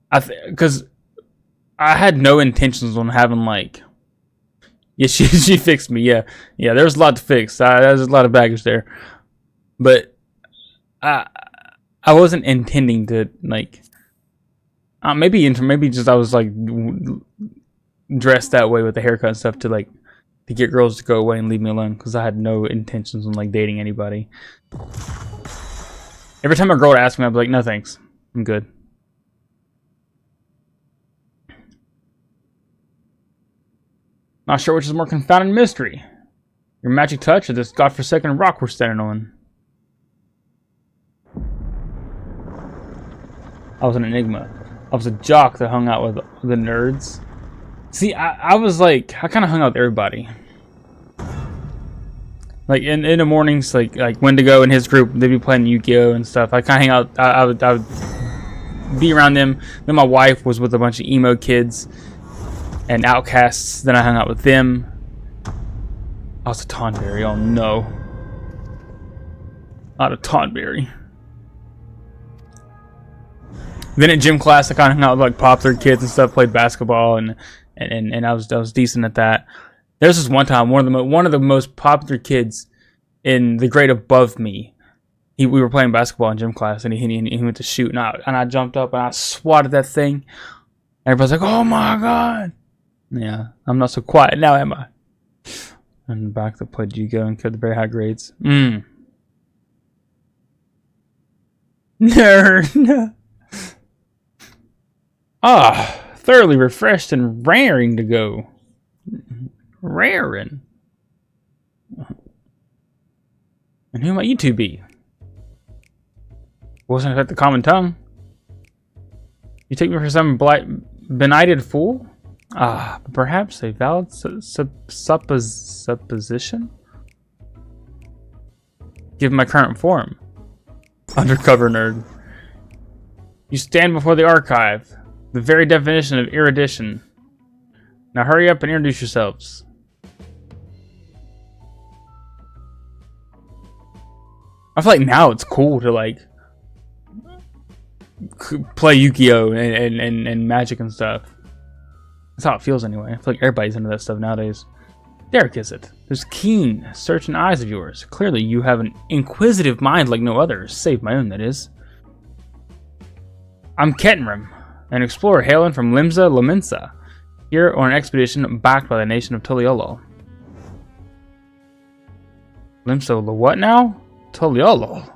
Because I had no intentions on having like. Yeah, she fixed me. Yeah. There was a lot to fix. There's a lot of baggage there, but I wasn't intending to like. Maybe just I was like dressed that way with the haircut and stuff to get girls to go away and leave me alone because I had no intentions on like dating anybody. Every time a girl would ask me, I'd be like, "No thanks, I'm good." Not sure which is more confounding mystery. Your magic touch or this godforsaken rock we're standing on? I was an enigma. I was a jock that hung out with the nerds. See, I was like, I kind of hung out with everybody. Like in the mornings, like Wendigo and his group, they'd be playing Yu-Gi-Oh and stuff. I kind of hang out. I would be around them. Then my wife was with a bunch of emo kids and outcasts. Then I hung out with them. I was a Tonberry. Oh no, not a Tonberry. Then at gym class, I kind of hung out with like popular kids and stuff. Played basketball and I was decent at that. There was this one time, one of the most popular kids in the grade above me. We were playing basketball in gym class, and he went to shoot, and I jumped up and I swatted that thing. Everybody's like, "Oh my god!" Yeah, I'm not so quiet now, am I? And back to play Yu-Gi-Oh and get the very high grades. Nerd. Thoroughly refreshed and raring to go. Raring. And who might you two be? Wasn't that the common tongue? You take me for some benighted fool? But perhaps a valid supposition? Given my current form. Undercover nerd. You stand before the archive. The very definition of erudition. Now hurry up and introduce yourselves. I feel like now it's cool to like play Yu-Gi-Oh and Magic and stuff. That's how it feels anyway. I feel like everybody's into that stuff nowadays. Derek, is it? Those keen, searching eyes of yours. Clearly you have an inquisitive mind like no other. Save my own, that is. I'm Kettenrim, an explorer hailing from Limsa Lamensa, here on an expedition backed by the nation of Tuliolo. Limsa what now? Tuliolo.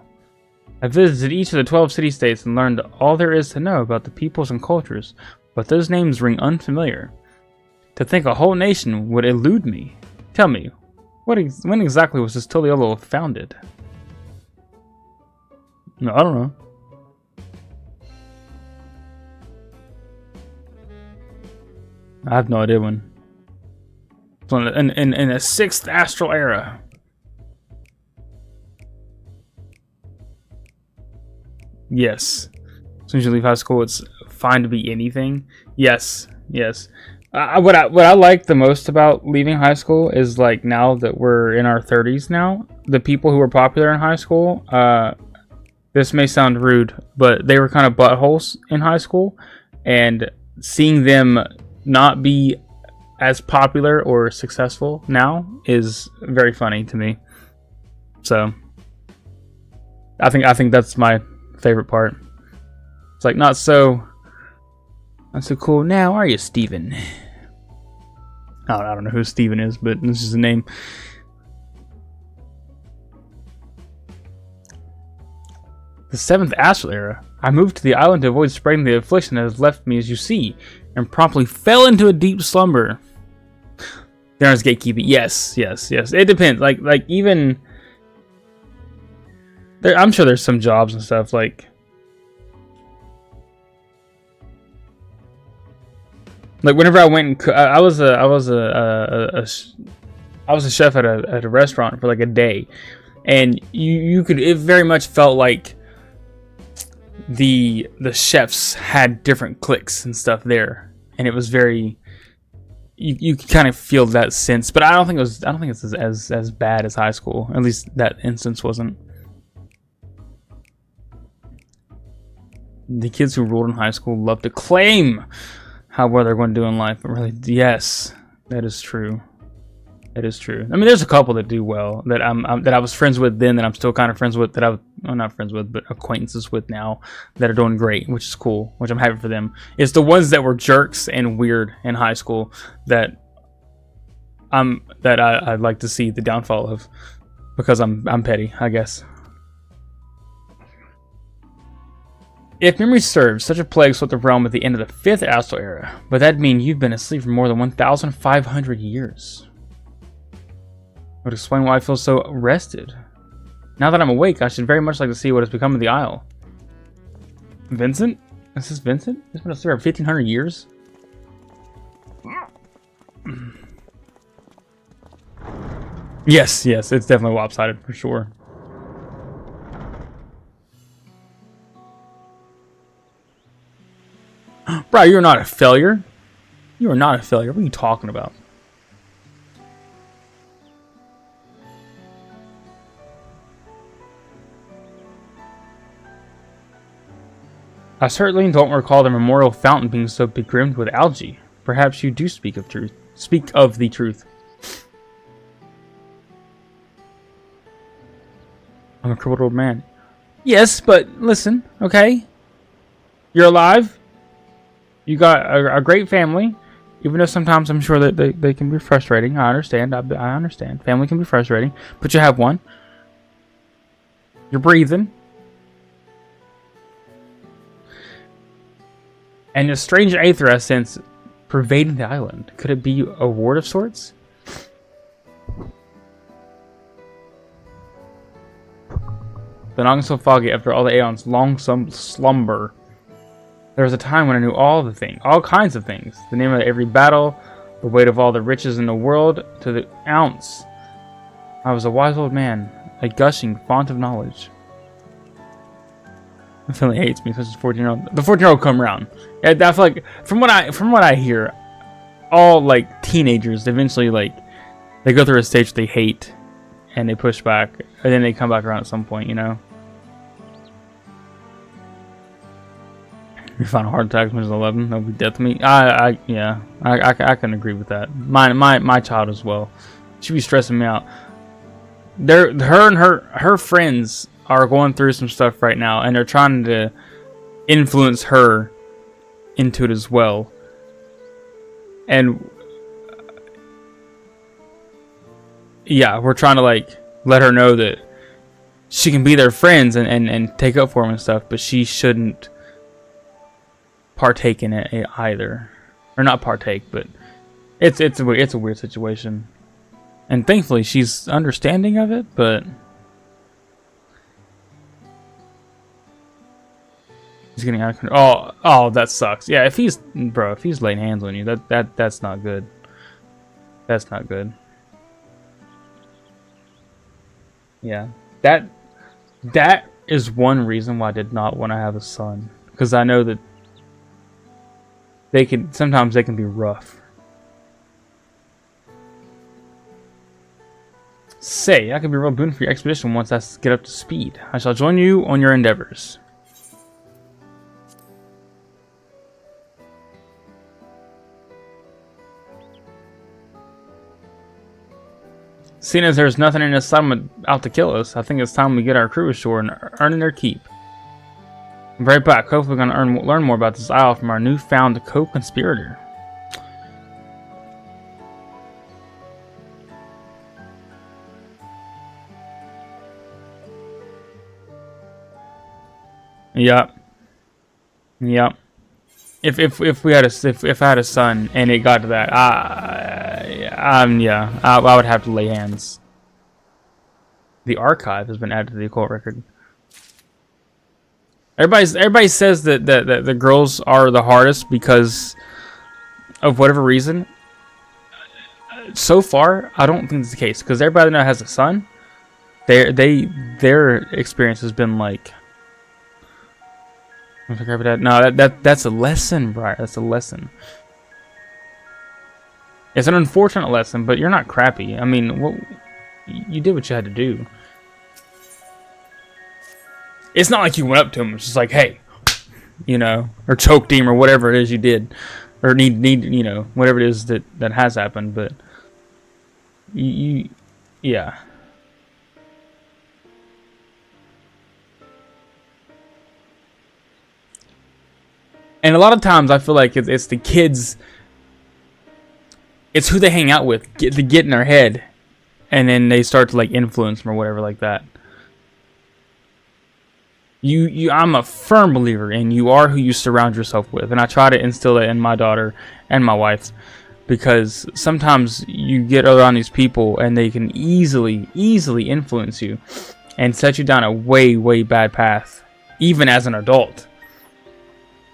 I visited each of the 12 city-states and learned all there is to know about the peoples and cultures, but those names ring unfamiliar. To think a whole nation would elude me. Tell me, when exactly was this Tuliolo founded? No, I don't know. I have no idea when. In the 6th astral era. Yes. As soon as you leave high school, it's fine to be anything. Yes, yes. What I like the most about leaving high school is like now that we're in our 30s now, the people who were popular in high school. This may sound rude, but they were kind of buttholes in high school, and seeing them not be as popular or successful now is very funny to me. So I think that's my favorite part. It's like not so cool now, are you, Steven? I don't know who Steven is, but this is the name. The 7th astral era. I moved to the island to avoid spreading the affliction that has left me, as you see, and promptly fell into a deep slumber. There's gatekeeping. Yes. It depends. Like even there, I'm sure there's some jobs and stuff like whenever I went, I was a chef at a restaurant for like a day, and you could, it very much felt like the chefs had different cliques and stuff there, and it was very, you could kind of feel that sense. But I don't think it's as bad as high school. At least that instance wasn't. The kids who ruled in high school love to claim how well they're going to do in life, but really, yes, that is true. That is true. I mean, there's a couple that do well that that I was friends with then, that I'm still kind of friends with, that I'm not friends with, but acquaintances with now, that are doing great, which is cool, which I'm happy for them. It's the ones that were jerks and weird in high school that I'd like to see the downfall of, because I'm petty, I guess. If memory serves, such a plague swept the realm at the end of the 5th astral era, but that'd mean you've been asleep for more than 1,500 years. Would explain why I feel so rested. Now that I'm awake, I should very much like to see what has become of the Isle. Vincent? Is this Vincent? He's been asleep for 1,500 years? Yes, it's definitely lopsided for sure. Bro, you're not a failure. You are not a failure. What are you talking about? I certainly don't recall the memorial fountain being so begrimed with algae. Perhaps you do speak of truth. Speak of the truth. I'm a crippled old man. Yes, but listen, okay? You're alive. You got a great family, even though sometimes I'm sure that they can be frustrating. I understand. I understand. Family can be frustrating, but you have one. You're breathing. And a strange aether essence pervading the island. Could it be a ward of sorts? The night so foggy after all the aeons' long slumber. There was a time when I knew all kinds of things. The name of every battle, the weight of all the riches in the world, to the ounce. I was a wise old man, a gushing font of knowledge. My family hates me, such as 14-year-old. The 14-year-old come around. Yeah, I feel like from what I hear, all like teenagers eventually like they go through a stage they hate and they push back, and then they come back around at some point, you know. You find a heart attack when she's 11, that'll be death to me. I can agree with that. My child as well. She'd be stressing me out. Her and her friends are going through some stuff right now, and they're trying to influence her into it as well. And yeah, we're trying to like let her know that she can be their friends and take up for them and stuff, but she shouldn't partake in it either, or not partake, but it's a weird situation, and thankfully she's understanding of it. But he's getting out of control. Oh, that sucks. Yeah, if he's laying hands on you, that's not good. That's not good. Yeah, that is one reason why I did not want to have a son, because I know that sometimes they can be rough. Say, I could be a real boon for your expedition once I get up to speed. I shall join you on your endeavors. Seeing as there's nothing in this settlement out to kill us, I think it's time we get our crew ashore and earn their keep. I'm right back. Hopefully we're going to learn more about this isle from our newfound co-conspirator. Yep. Yep. If I had a son and it got to that, yeah, I would have to lay hands. The archive has been added to the occult record. Everybody says that the girls are the hardest because of whatever reason. So far, I don't think it's the case because everybody that has a son, their experience has been like. No, that's a lesson, Briar. That's a lesson. It's an unfortunate lesson, but you're not crappy. I mean, you did what you had to do. It's not like you went up to him. It's just like, hey, you know, or choked him or whatever it is you did, or need you know, whatever it is that has happened. But yeah. And a lot of times I feel like it's the kids, it's who they hang out with, get in their head, and then they start to like influence them or whatever like that. I'm a firm believer in you are who you surround yourself with, and I try to instill it in my daughter and my wife, because sometimes you get around these people and they can easily influence you and set you down a way bad path, even as an adult.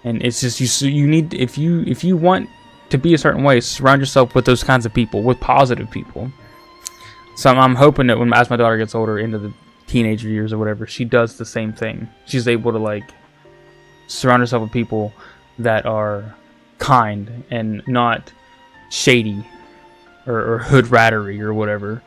And it's just you need, if you want to be a certain way, surround yourself with those kinds of people, with positive people. So I'm hoping that as my daughter gets older, into the teenager years or whatever, she does the same thing. She's able to like surround herself with people that are kind and not shady or hood rattery or whatever.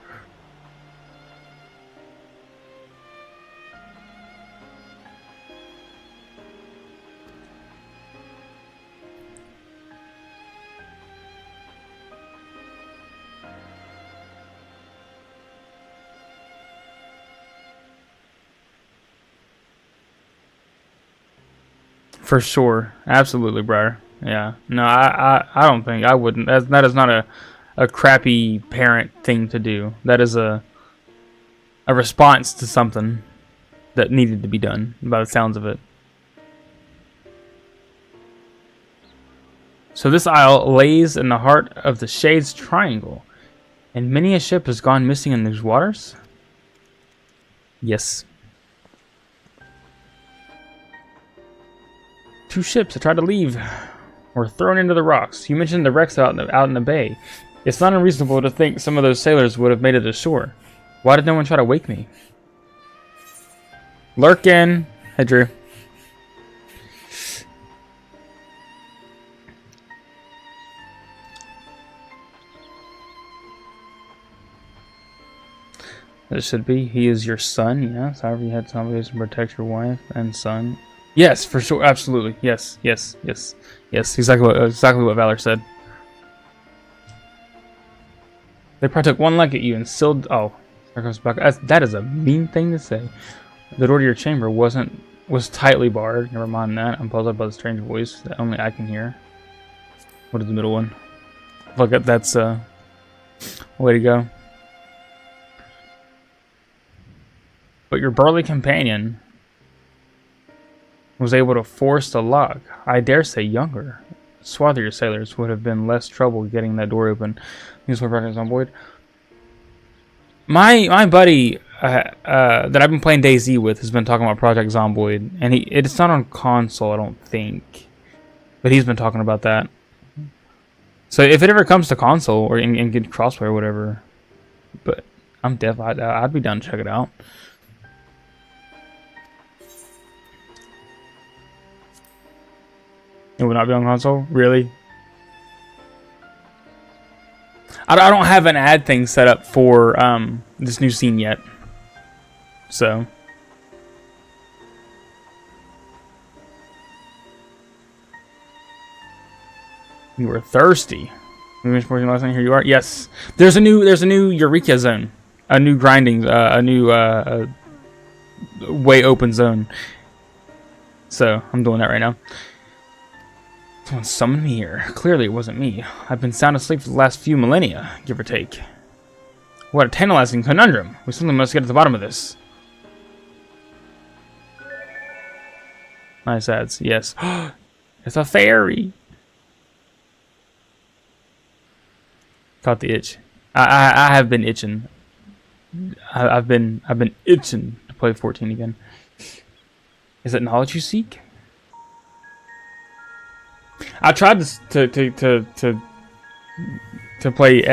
For sure, absolutely, Briar. Yeah, no, I don't think I wouldn't. That is not a crappy parent thing to do. That is a response to something that needed to be done, by the sounds of it. So this isle lays in the heart of the Shades Triangle, and many a ship has gone missing in these waters. Yes. 2 ships that tried to leave were thrown into the rocks. You mentioned the wrecks out in the bay. It's not unreasonable to think some of those sailors would have made it ashore. Why did no one try to wake me? Lurkin. Hey, Drew. It should be. He is your son, yes. However, you had some obligation to protect your wife and son. Yes, for sure, absolutely. Yes. Exactly what Valor said. They probably took one look at you and still. Oh, there comes back. That is a mean thing to say. The door to your chamber was tightly barred. Never mind that. I'm puzzled by the strange voice that only I can hear. What is the middle one? Look at that's way to go. But your burly companion was able to force the lock. I dare say younger, swarthier sailors would have been less trouble getting that door open. These were brothers on board. My buddy that I've been playing DayZ with has been talking about Project Zomboid, and it's not on console, I don't think, but he's been talking about that. So if it ever comes to console or and get crossplay or whatever, but I'm definitely I'd be down to check it out. It would not be on console? Really? I don't have an ad thing set up for this new scene yet. So. You were thirsty. Last night, here you are. Yes. There's a new Eureka zone. A new grinding, a new way open zone. So, I'm doing that right now. Someone summoned me here. Clearly it wasn't me. I've been sound asleep for the last few millennia, give or take. What a tantalizing conundrum. We simply must get to the bottom of this. Nice ads, yes. It's a fairy. Caught the itch. I have been itching. I've been itching to play 14 again. Is it knowledge you seek? I tried to play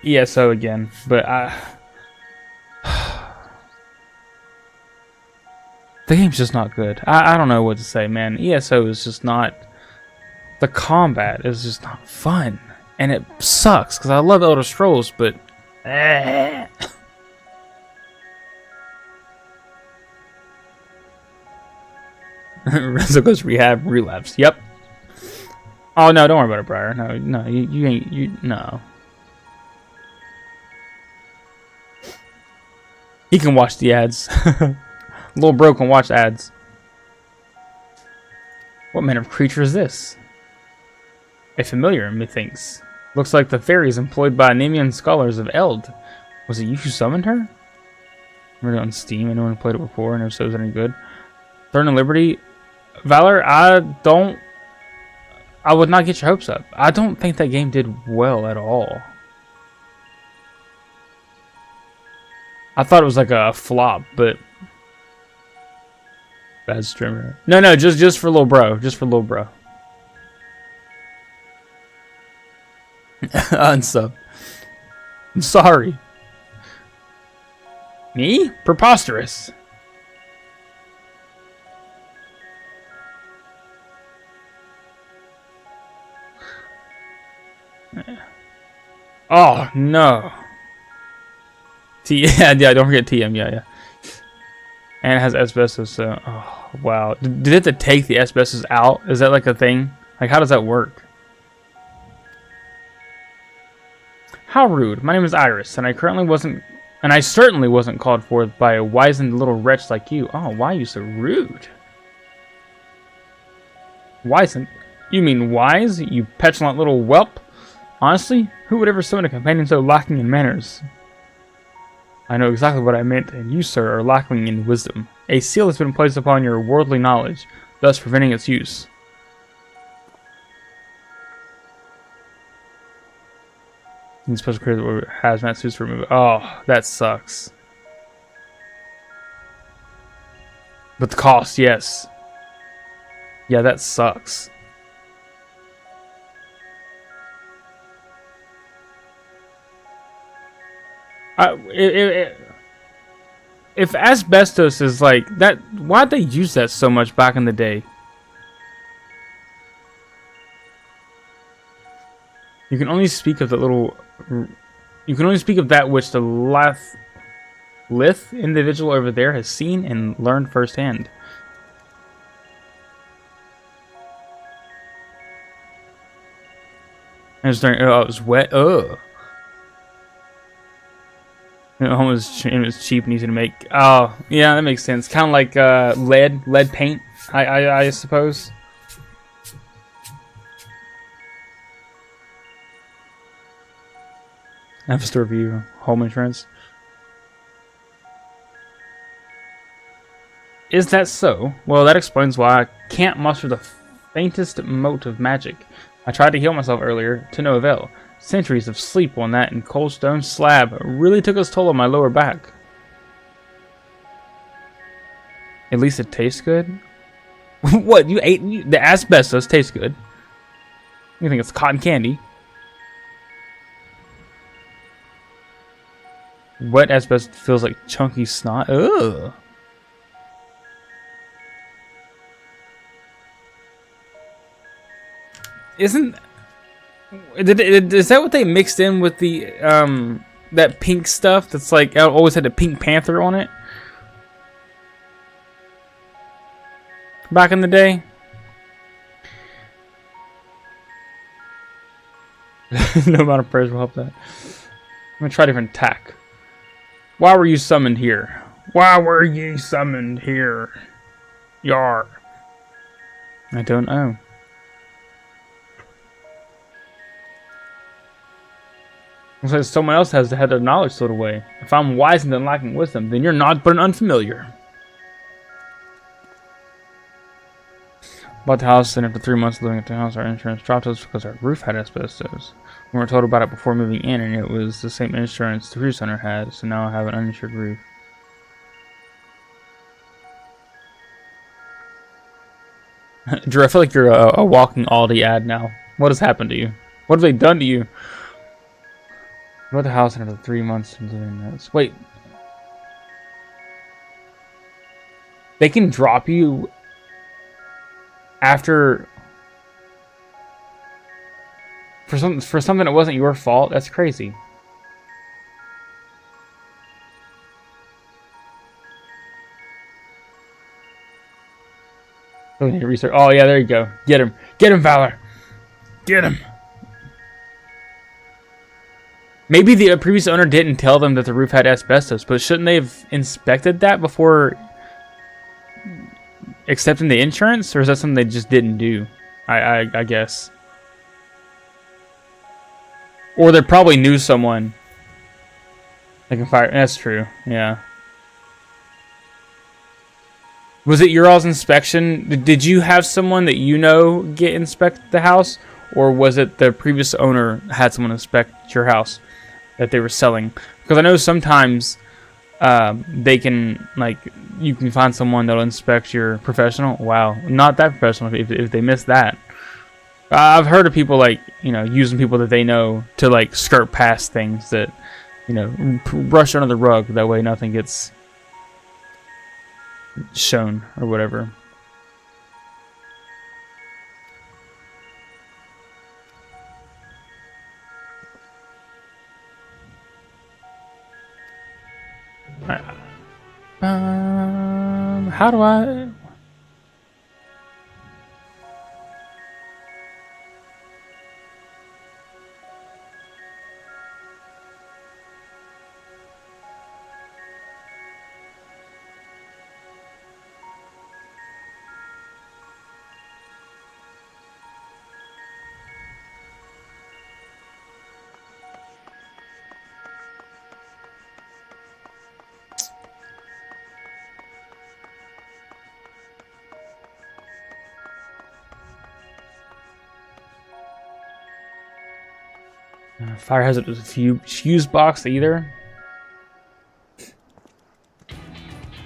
ESO again, but the game's just not good. I don't know what to say, man. ESO is just not. The combat is just not fun, and it sucks because I love Elder Scrolls, but. Renzo goes rehab, relapse. Yep. Oh no, don't worry about it, Briar. No, you ain't. No. He can watch the ads. Little bro can watch ads. What manner of creature is this? A familiar, methinks. Looks like the fairies employed by Nemean scholars of Eld. Was it you who summoned her? Remember it on Steam? Anyone played it before? And if so, is it any good? Thorn and Liberty. Valor, I would not get your hopes up. I don't think that game did well at all. I thought it was like a flop, but bad streamer. No, just for little bro. Just for little bro. Unsub. I'm sorry. Me? Preposterous. Oh no. Yeah, don't forget TM, yeah. And it has asbestos, so oh wow. Did it have to take the asbestos out? Is that like a thing? Like how does that work? How rude. My name is Iris, and I certainly wasn't called forth by a wizened little wretch like you. Oh, why are you so rude? Wizened? You mean wise, you petulant little whelp? Honestly, who would ever summon a companion so lacking in manners? I know exactly what I meant, and you, sir, are lacking in wisdom. A seal has been placed upon your worldly knowledge, thus preventing its use. You're supposed to create hazmat suits for removal. Oh, that sucks. But the cost, yes. Yeah, that sucks. If asbestos is like that, why'd they use that so much back in the day? You can only speak of the little. You can only speak of that which the Lith individual over there has seen and learned firsthand. And it's during, oh, it was wet. Oh. It was cheap and easy to make. Oh, yeah, that makes sense. Kind of like lead paint, I suppose. I have to review home insurance. Is that so? Well, that explains why I can't muster the faintest mote of magic. I tried to heal myself earlier, to no avail. Centuries of sleep on that and cold stone slab really took its toll on my lower back. At least it tastes good? What, you ate the asbestos tastes good? You think it's cotton candy? Wet asbestos feels like chunky snot. Ugh. Is that what they mixed in with the that pink stuff that's like always had a Pink Panther on it back in the day? No amount of prayers will help that. I'm gonna try a different tack. Why were you summoned here? Why were ye summoned here? Yar. I don't know. Looks like someone else has had their knowledge stowed away. If I'm wise and then lacking wisdom, then you're not but an unfamiliar. Bought the house, and after 3 months living at the house, our insurance dropped us because our roof had asbestos. We were told about it before moving in, and it was the same insurance the previous owner had, so now I have an uninsured roof. Drew, I feel like you're a walking Aldi ad now. What has happened to you? What have they done to you? Bought the house, and after 3 months of living this. Wait. They can drop you after for something that wasn't your fault. That's crazy. Oh, need to research. Oh yeah, there you go. Get him, Valor. Get him. Maybe the previous owner didn't tell them that the roof had asbestos, but shouldn't they have inspected that before accepting the insurance, or is that something they just didn't do? I guess. Or they probably knew someone. They can fire. That's true. Yeah. Was it your all's inspection? Did you have someone that you know inspect the house, or was it the previous owner had someone inspect your house that they were selling? Because I know sometimes they can, like, you can find someone that'll inspect your professional. Wow, not that professional if they miss that. I've heard of people, like, you know, using people that they know to, like, skirt past things that, you know, brush under the rug. That way nothing gets shown or whatever. How do I... Fire hazard is a fuse box either.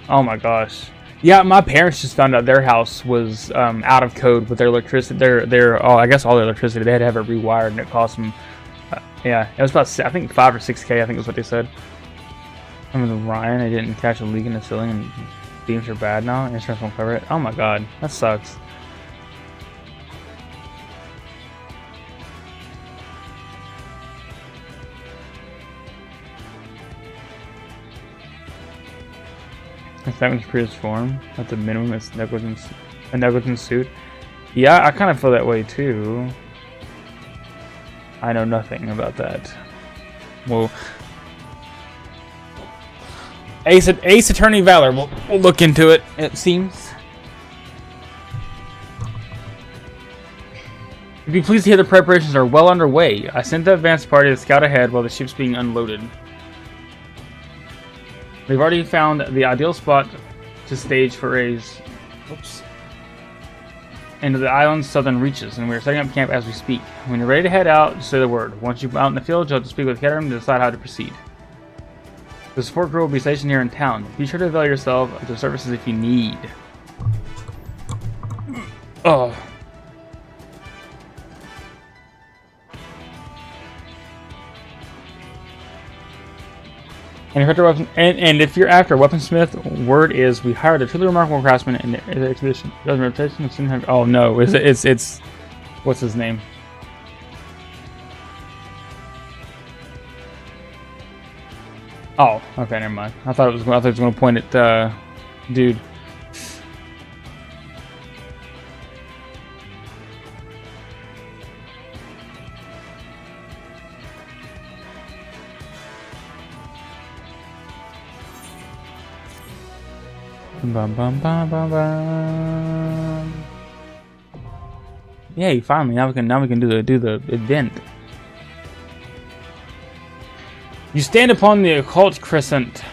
Oh my gosh. Yeah, my parents just found out their house was out of code with their electricity. I guess all their electricity. They had to have it rewired, and it cost them. Yeah, it was about, I think, 5 or 6K. I think is what they said. Remember the Ryan? They didn't catch a leak in the ceiling, and beams are bad now. Insurance won't cover it. Oh my god, that sucks. That one's previous form. At the minimum, it's negligence. A negligence suit. Yeah, I kind of feel that way too. I know nothing about that. Well, Ace Attorney Valor. We'll look into it. It seems. You'd be pleased to hear the preparations are well underway. I sent the advance party to scout ahead while the ship's being unloaded. We've already found the ideal spot to stage forays into the island's southern reaches, and we're setting up camp as we speak. When you're ready to head out, just say the word. Once you're out in the field, you'll have to speak with Keterim to decide how to proceed. The support crew will be stationed here in town. Be sure to avail yourself of the services if you need. Oh. And if you're after a weaponsmith, word is we hired a truly remarkable craftsman in the expedition. Doesn't reputation. Oh no, it's what's his name? Oh, okay, never mind. I thought it was going to point at dude. Bum, bum, bum, bum, bum. Yay! Finally, now we can do the event. You stand upon the Occult Crescent,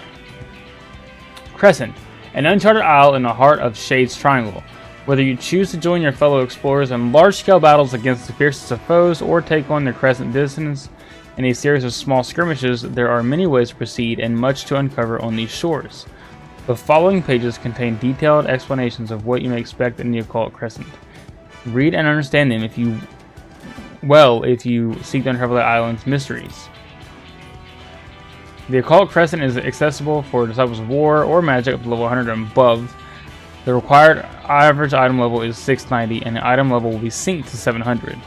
an uncharted isle in the heart of Shade's Triangle. Whether you choose to join your fellow explorers in large-scale battles against the fiercest of foes, or take on the Crescent distance in a series of small skirmishes, there are many ways to proceed and much to uncover on these shores. The following pages contain detailed explanations of what you may expect in the Occult Crescent. Read and understand them if you seek to uncover the island's mysteries. The Occult Crescent is accessible for Disciples of War or Magic up to level 100 and above. The required average item level is 690, and the item level will be synced to 700.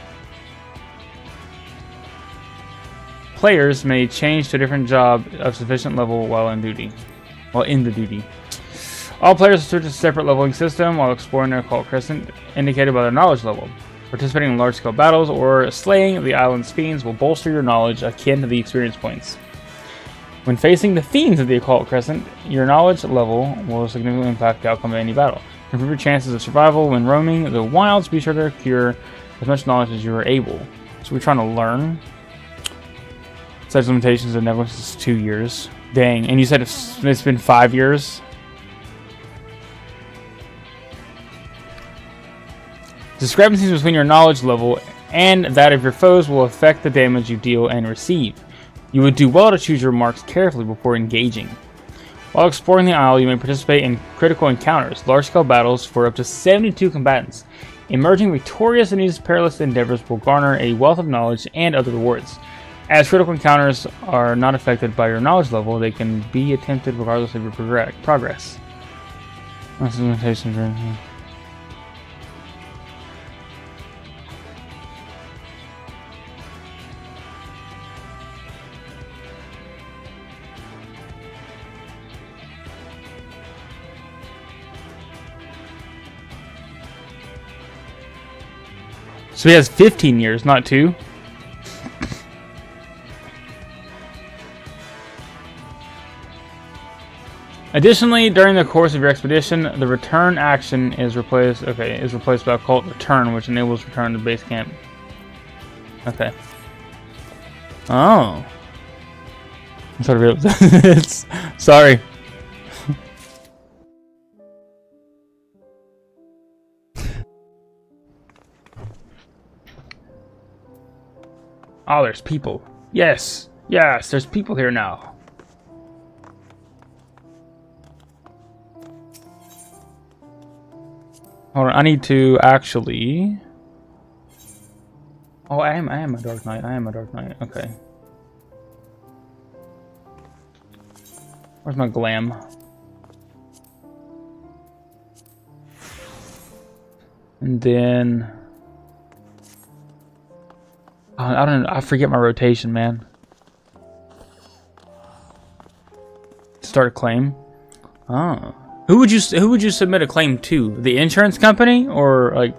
Players may change to a different job of sufficient level while in the duty. All players search a separate leveling system while exploring the Occult Crescent, indicated by their knowledge level. Participating in large-scale battles or slaying the island's fiends will bolster your knowledge akin to the experience points. When facing the fiends of the Occult Crescent, your knowledge level will significantly impact the outcome of any battle. To improve your chances of survival when roaming the wilds, be sure to acquire as much knowledge as you are able. So we're trying to learn. Such limitations of Netherlands is 2 years. Dang, and you said it's been 5 years? Discrepancies between your knowledge level and that of your foes will affect the damage you deal and receive. You would do well to choose your marks carefully before engaging. While exploring the isle, you may participate in critical encounters, large-scale battles for up to 72 combatants. Emerging victorious in these perilous endeavors will garner a wealth of knowledge and other rewards. As critical encounters are not affected by your knowledge level, they can be attempted regardless of your progress. That's a limitation for anything. So he has 15 years, not 2. Additionally, during the course of your expedition, the return action is replaced by Occult Return, which enables return to base camp. Okay. Oh. I'm sorry. Sorry. Oh, there's people. Yes, there's people here now. Hold on, I need to actually... Oh, I am a Dark Knight. Okay. Where's my glam? And then... I don't know. I forget my rotation, man. Start a claim. Oh. Who would you submit a claim to? The insurance company or like?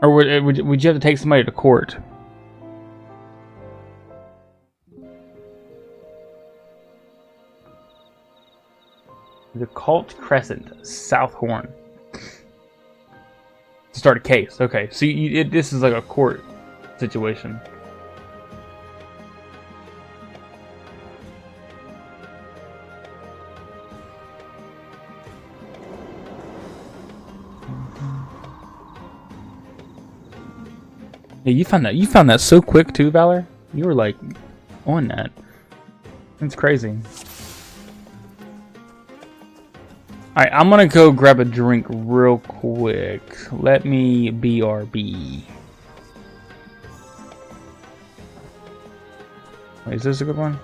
Or would you have to take somebody to court? The Occult Crescent, South Horn. To start a case. Okay, so this is like a court situation. Yeah, you found that so quick too, Valor. You were like on that. That's crazy. Alright, I'm gonna go grab a drink real quick. Let me BRB. Wait, is this a good one?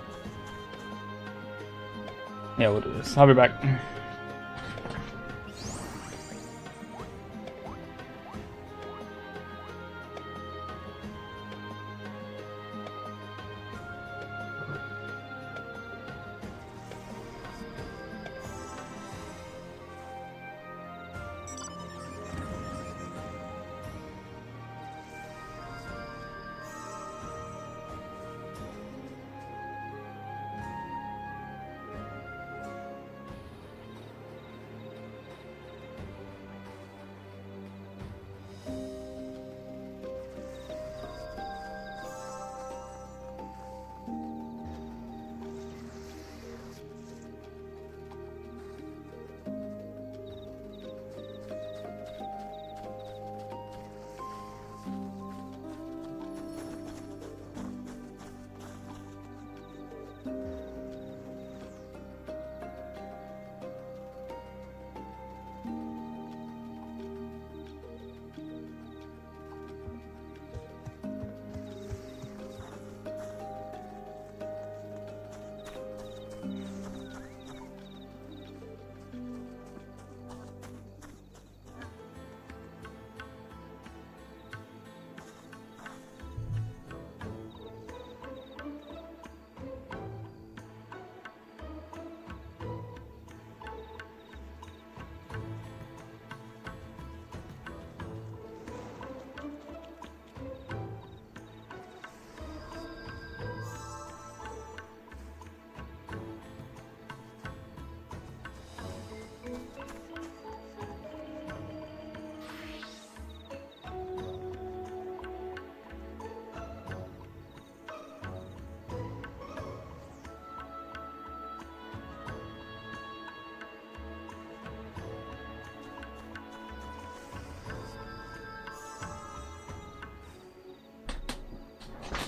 Yeah, we'll do this. I'll be back.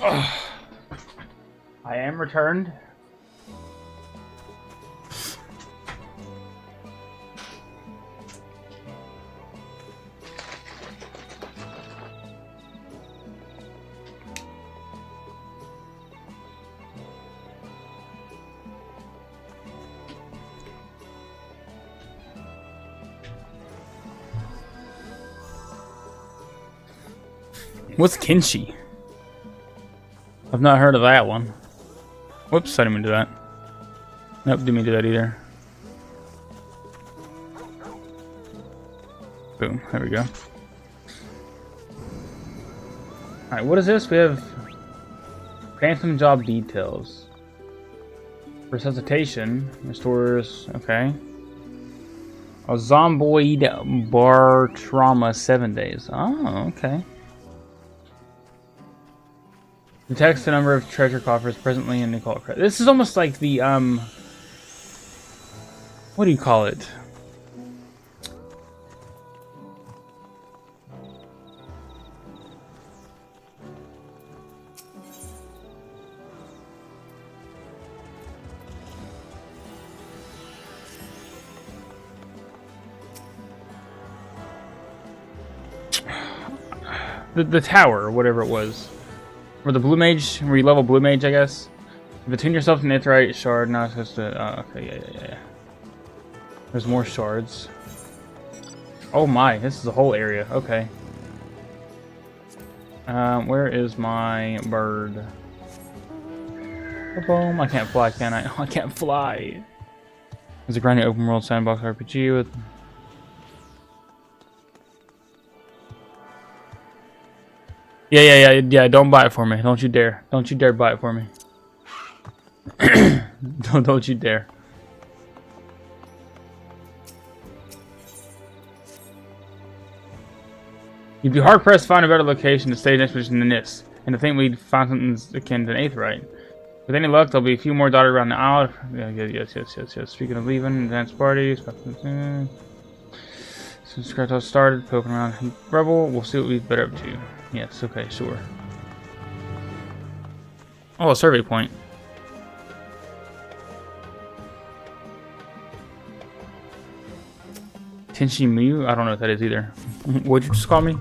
I am returned. What's Kinshi? I've not heard of that one. Whoops, I didn't mean to do that. Nope, didn't mean to do that either. Boom, there we go. Alright, what is this? We have Phantom Job Details. Resuscitation. Restores, okay. A Zomboid Bar Trauma 7 days. Oh, okay. Detects the number of treasure coffers presently in the Occult. This is almost like the, what do you call it? The tower, or whatever it was. Or the blue mage, where you level blue mage, I guess. If you attune yourself to an Aetheryte shard, now it's supposed to. Oh, okay, yeah. There's more shards. Oh my, this is a whole area. Okay. Where is my bird? Boom! I can't fly, can I? I can't fly. There's a grinding open world sandbox RPG with. Yeah, don't buy it for me. Don't you dare. Don't you dare buy it for me. don't you dare. You'd be hard-pressed to find a better location to stay in expedition than this. And to think we'd find something akin to an Aetheryte. With any luck, there'll be a few more dotted around the isle. Yes. Speaking of leaving, advanced parties. Since Cactuar started poking around Rebel, we'll see what we've been up to. Yes, okay, sure. Oh, a survey point. Tenshi Miyu? I don't know what that is either. What'd you just call me?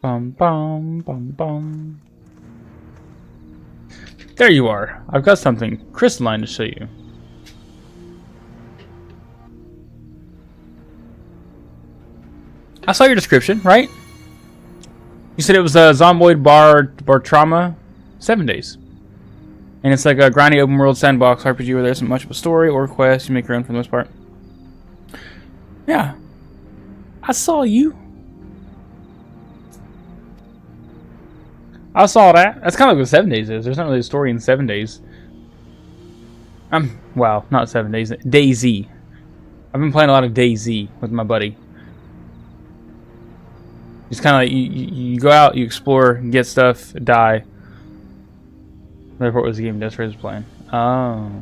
Bum. There you are. I've got something crystalline to show you. I saw your description, right? You said it was a Zomboid Bar Trauma 7 days. And it's like a grindy open world sandbox RPG where there isn't much of a story or quest. You make your own for the most part. Yeah. I saw you. I saw that. That's kind of like what 7 days is. There's not really a story in 7 days. Wow, not 7 days. DayZ. I've been playing a lot of DayZ with my buddy. It's kind of like you go out, you explore, get stuff, die. Therefore, it was the game Desiree was playing. Oh.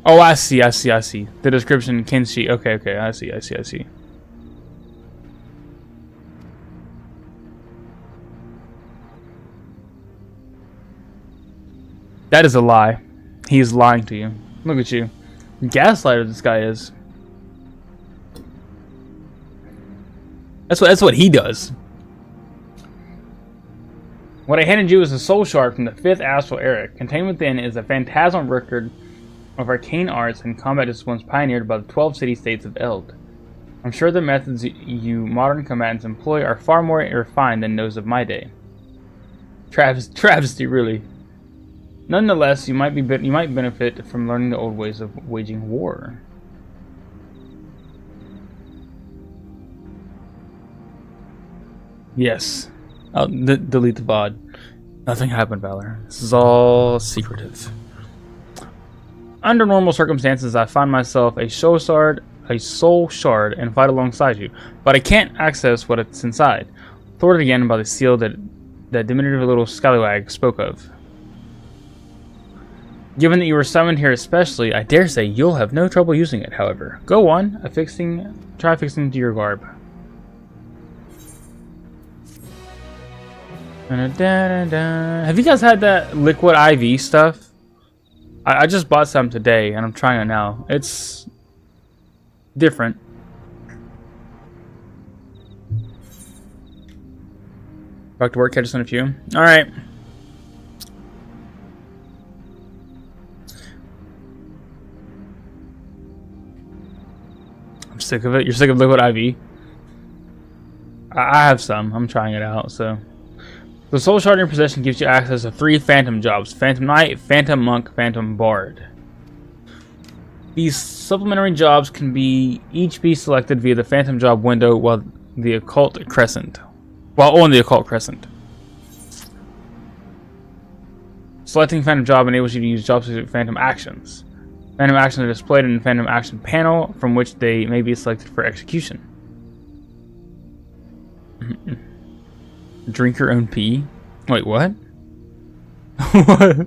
Oh, I see. The description, Kenshi. Okay, I see. That is a lie. He is lying to you. Look at you. Gaslighter this guy is. That's what he does. What I handed you is a soul shard from the 5th Astral Era. Contained within is a phantasmal record of arcane arts and combat disciplines pioneered by the 12 city-states of Eld. I'm sure the methods you modern combatants employ are far more refined than those of my day. Travesty, really. Nonetheless, you might benefit from learning the old ways of waging war. Yes. I'll delete the VOD. Nothing happened, Valor. This is all secretive. Under normal circumstances, I find myself a soul shard a soul shard and fight alongside you, but I can't access what's inside. Thwarted again by the seal that diminutive little scallywag spoke of. Given that you were summoned here especially, I dare say you'll have no trouble using it, however. Go on, try fixing to your garb. Have you guys had that liquid IV stuff? I just bought some today, and I'm trying it now. It's different. Back to work, catch us in a few. Alright. I'm sick of it. You're sick of liquid IV? I have some. I'm trying it out, so. The soul shard in your possession gives you access to 3 phantom jobs: Phantom Knight, Phantom Monk, Phantom Bard. These supplementary jobs can each be selected via the Phantom Job window while on the Occult Crescent. Selecting Phantom Job enables you to use job-specific Phantom actions. Phantom actions are displayed in the Phantom Action panel, from which they may be selected for execution. Drink your own pee? Wait, what? What?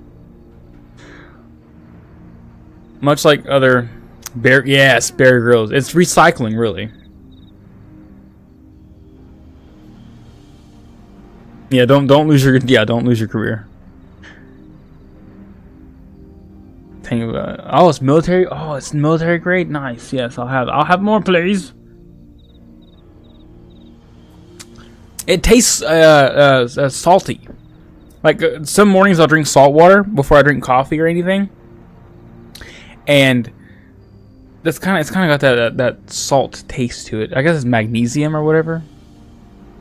Much like other Bear Grylls. It's recycling, really. Yeah, don't lose your career. Oh, it's military. Oh, it's military grade. Nice. Yes, I'll have more, please. It tastes salty. Like some mornings I'll drink salt water before I drink coffee or anything, and it's kind of got that salt taste to it. I guess it's magnesium or whatever.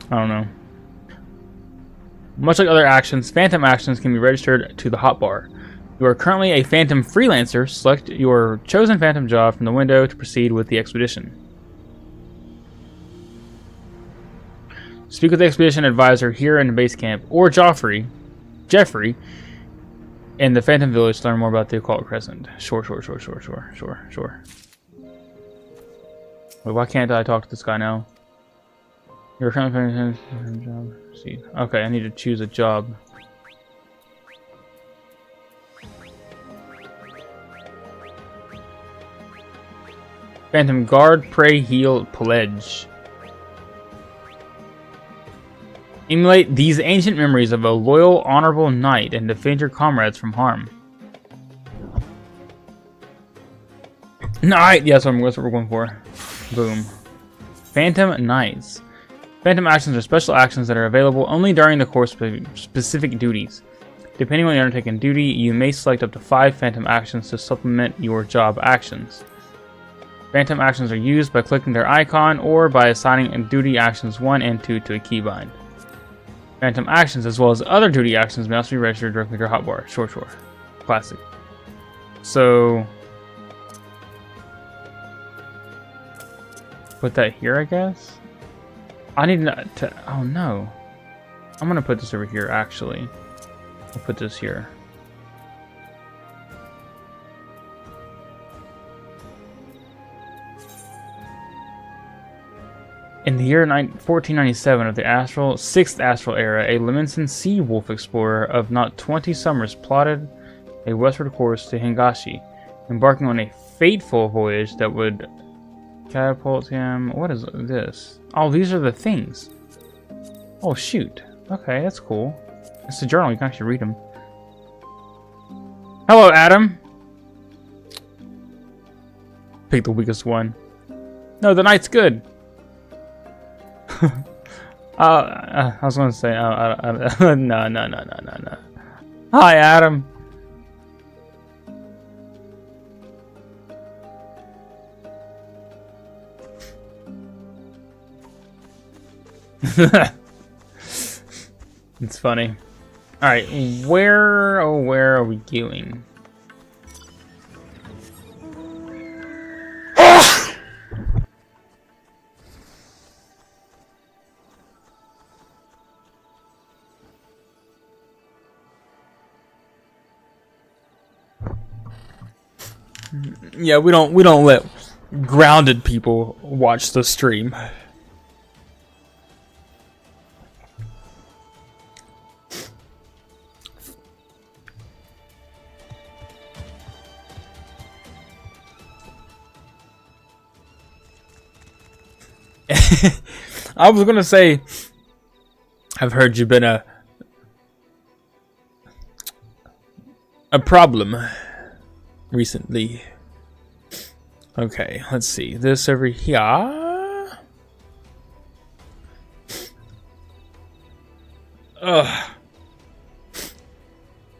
I don't know. Much like other actions, Phantom actions can be registered to the hotbar. You are currently a Phantom freelancer. Select your chosen Phantom job from the window to proceed with the expedition. Speak with the expedition advisor here in the base camp, or Jeffrey, in the Phantom Village to learn more about the Occult Crescent. Sure. Wait, why can't I talk to this guy now? You're currently Phantom job. See, okay, I need to choose a job. Phantom Guard, Pray, Heal, Pledge. Emulate these ancient memories of a loyal, honorable knight and defend your comrades from harm. Knight! Yeah, that's what we're going for. Boom. Phantom Knights. Phantom actions are special actions that are available only during the course of specific duties. Depending on the undertaken duty, you may select up to 5 Phantom actions to supplement your job actions. Phantom actions are used by clicking their icon or by assigning duty actions 1 and 2 to a keybind. Phantom actions, as well as other duty actions, may also be registered directly to your hotbar. Sure. Classic. So, put that here, I guess? I need to... Oh, no. I'm going to put this over here, actually. I'll put this here. In the year 1497 of the 6th astral era, a Leminson sea wolf explorer of not 20 summers plotted a westward course to Hingashi, embarking on a fateful voyage that would catapult him... What is this? Oh, these are the things. Oh, shoot. Okay, that's cool. It's a journal. You can actually read them. Hello, Adam. Pick the weakest one. No, the knight's good. I was going to say, no. Hi, Adam. It's funny. All right, where are we going? Yeah, we don't let grounded people watch the stream. I was gonna say, I've heard you've been a problem recently. Okay, let's see. This over here. Ugh.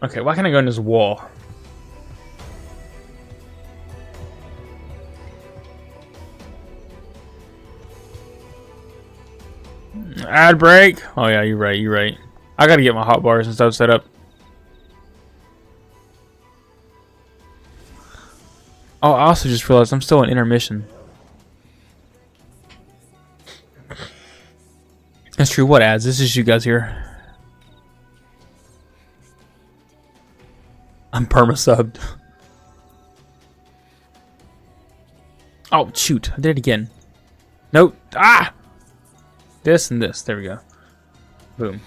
Okay, why can't I go in this wall? Ad break. Oh yeah, you're right. You're right. I gotta get my hot bars and stuff set up. Oh, I also just realized I'm still in intermission. That's true. What ads? This is you guys here. I'm perma-subbed. Oh, shoot. I did it again. Nope. Ah! This and this. There we go. Boom.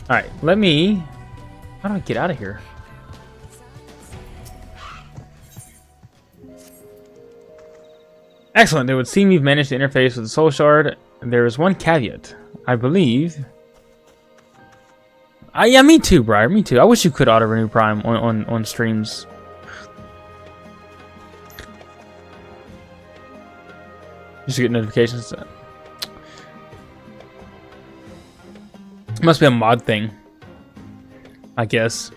Alright, let me... How do I get out of here? Excellent. It would seem you've managed to interface with the soul shard. There is one caveat. I believe... yeah, me too, Briar. Me too. I wish you could auto-renew Prime on streams. Just to get notifications. Must be a mod thing, I guess.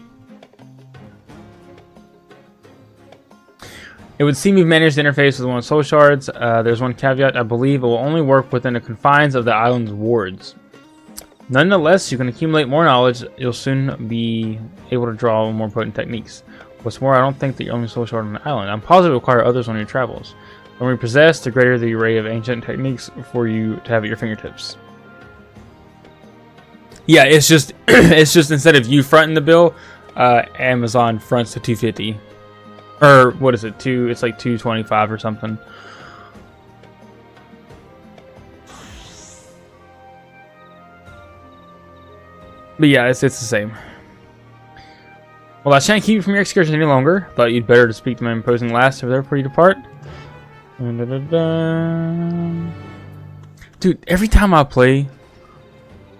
It would seem you've managed to interface with one of soul shards. There's one caveat. I believe it will only work within the confines of the island's wards. Nonetheless, you can accumulate more knowledge. You'll soon be able to draw more potent techniques. What's more, I don't think that you're only soul shard on the island. I'm positive it will require others on your travels. The more you possess, the greater the array of ancient techniques for you to have at your fingertips. Yeah, it's just it's just instead of you fronting the bill, Amazon fronts to $250, or what is it? It's like $225 or something. But yeah, it's the same. Well, I shan't keep you from your excursion any longer. Thought you'd better to speak to my imposing lass over there before you depart. Dude, every time I play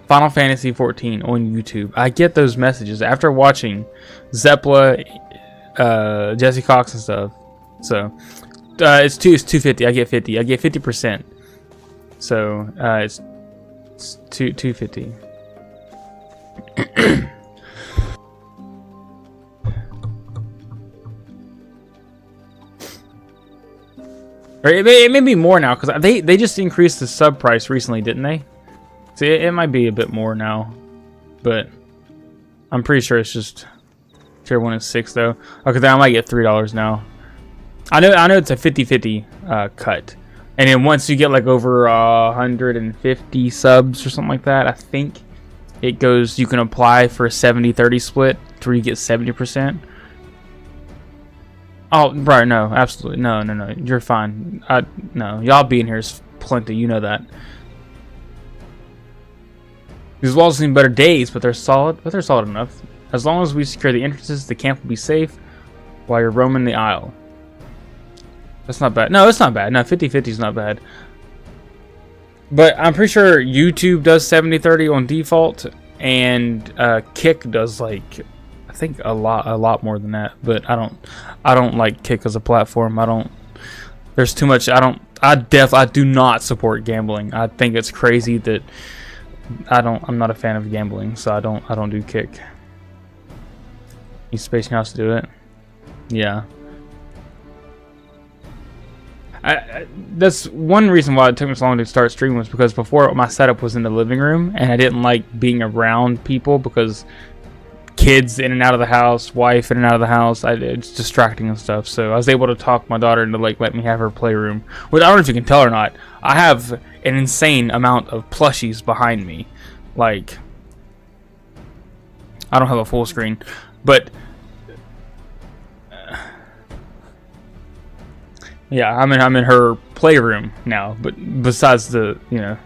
Final Fantasy XIV on YouTube, I get those messages after watching Zeppla, Jesse Cox and stuff. So it's $250. I get 50. I get 50%. So it's $250. Or it may be more now because they just increased the sub price recently, didn't they? So it might be a bit more now, but I'm pretty sure it's just tier 1 is 6 though. Okay, then I might get $3 now. I know it's a 50-50 cut, and then once you get like over 150 subs or something like that, I think it goes. You can apply for a 70-30 split where you get 70%. Oh, right, no, absolutely, no, you're fine. No, y'all being here is plenty. You know that. These walls have seen better days, but they're solid. But they're solid enough. As long as we secure the entrances, the camp will be safe while you're roaming the isle. That's not bad. No, it's not bad. No, 50-50 is not bad. But I'm pretty sure YouTube does 70-30 on default, and Kick does like I think a lot more than that. But I don't like Kick as a platform. There's too much. I do not support gambling. I think it's crazy that. I'm not a fan of gambling, so I don't do Kick. Need Space House to do it. Yeah. That's one reason why it took me so long to start streaming, was because before my setup was in the living room and I didn't like being around people because kids in and out of the house, wife in and out of the house, it's distracting and stuff. So I was able to talk my daughter into like let me have her playroom. Which I don't know if you can tell or not. I have an insane amount of plushies behind me. Like, I don't have a full screen, but Yeah, I'm in her playroom now. But besides the,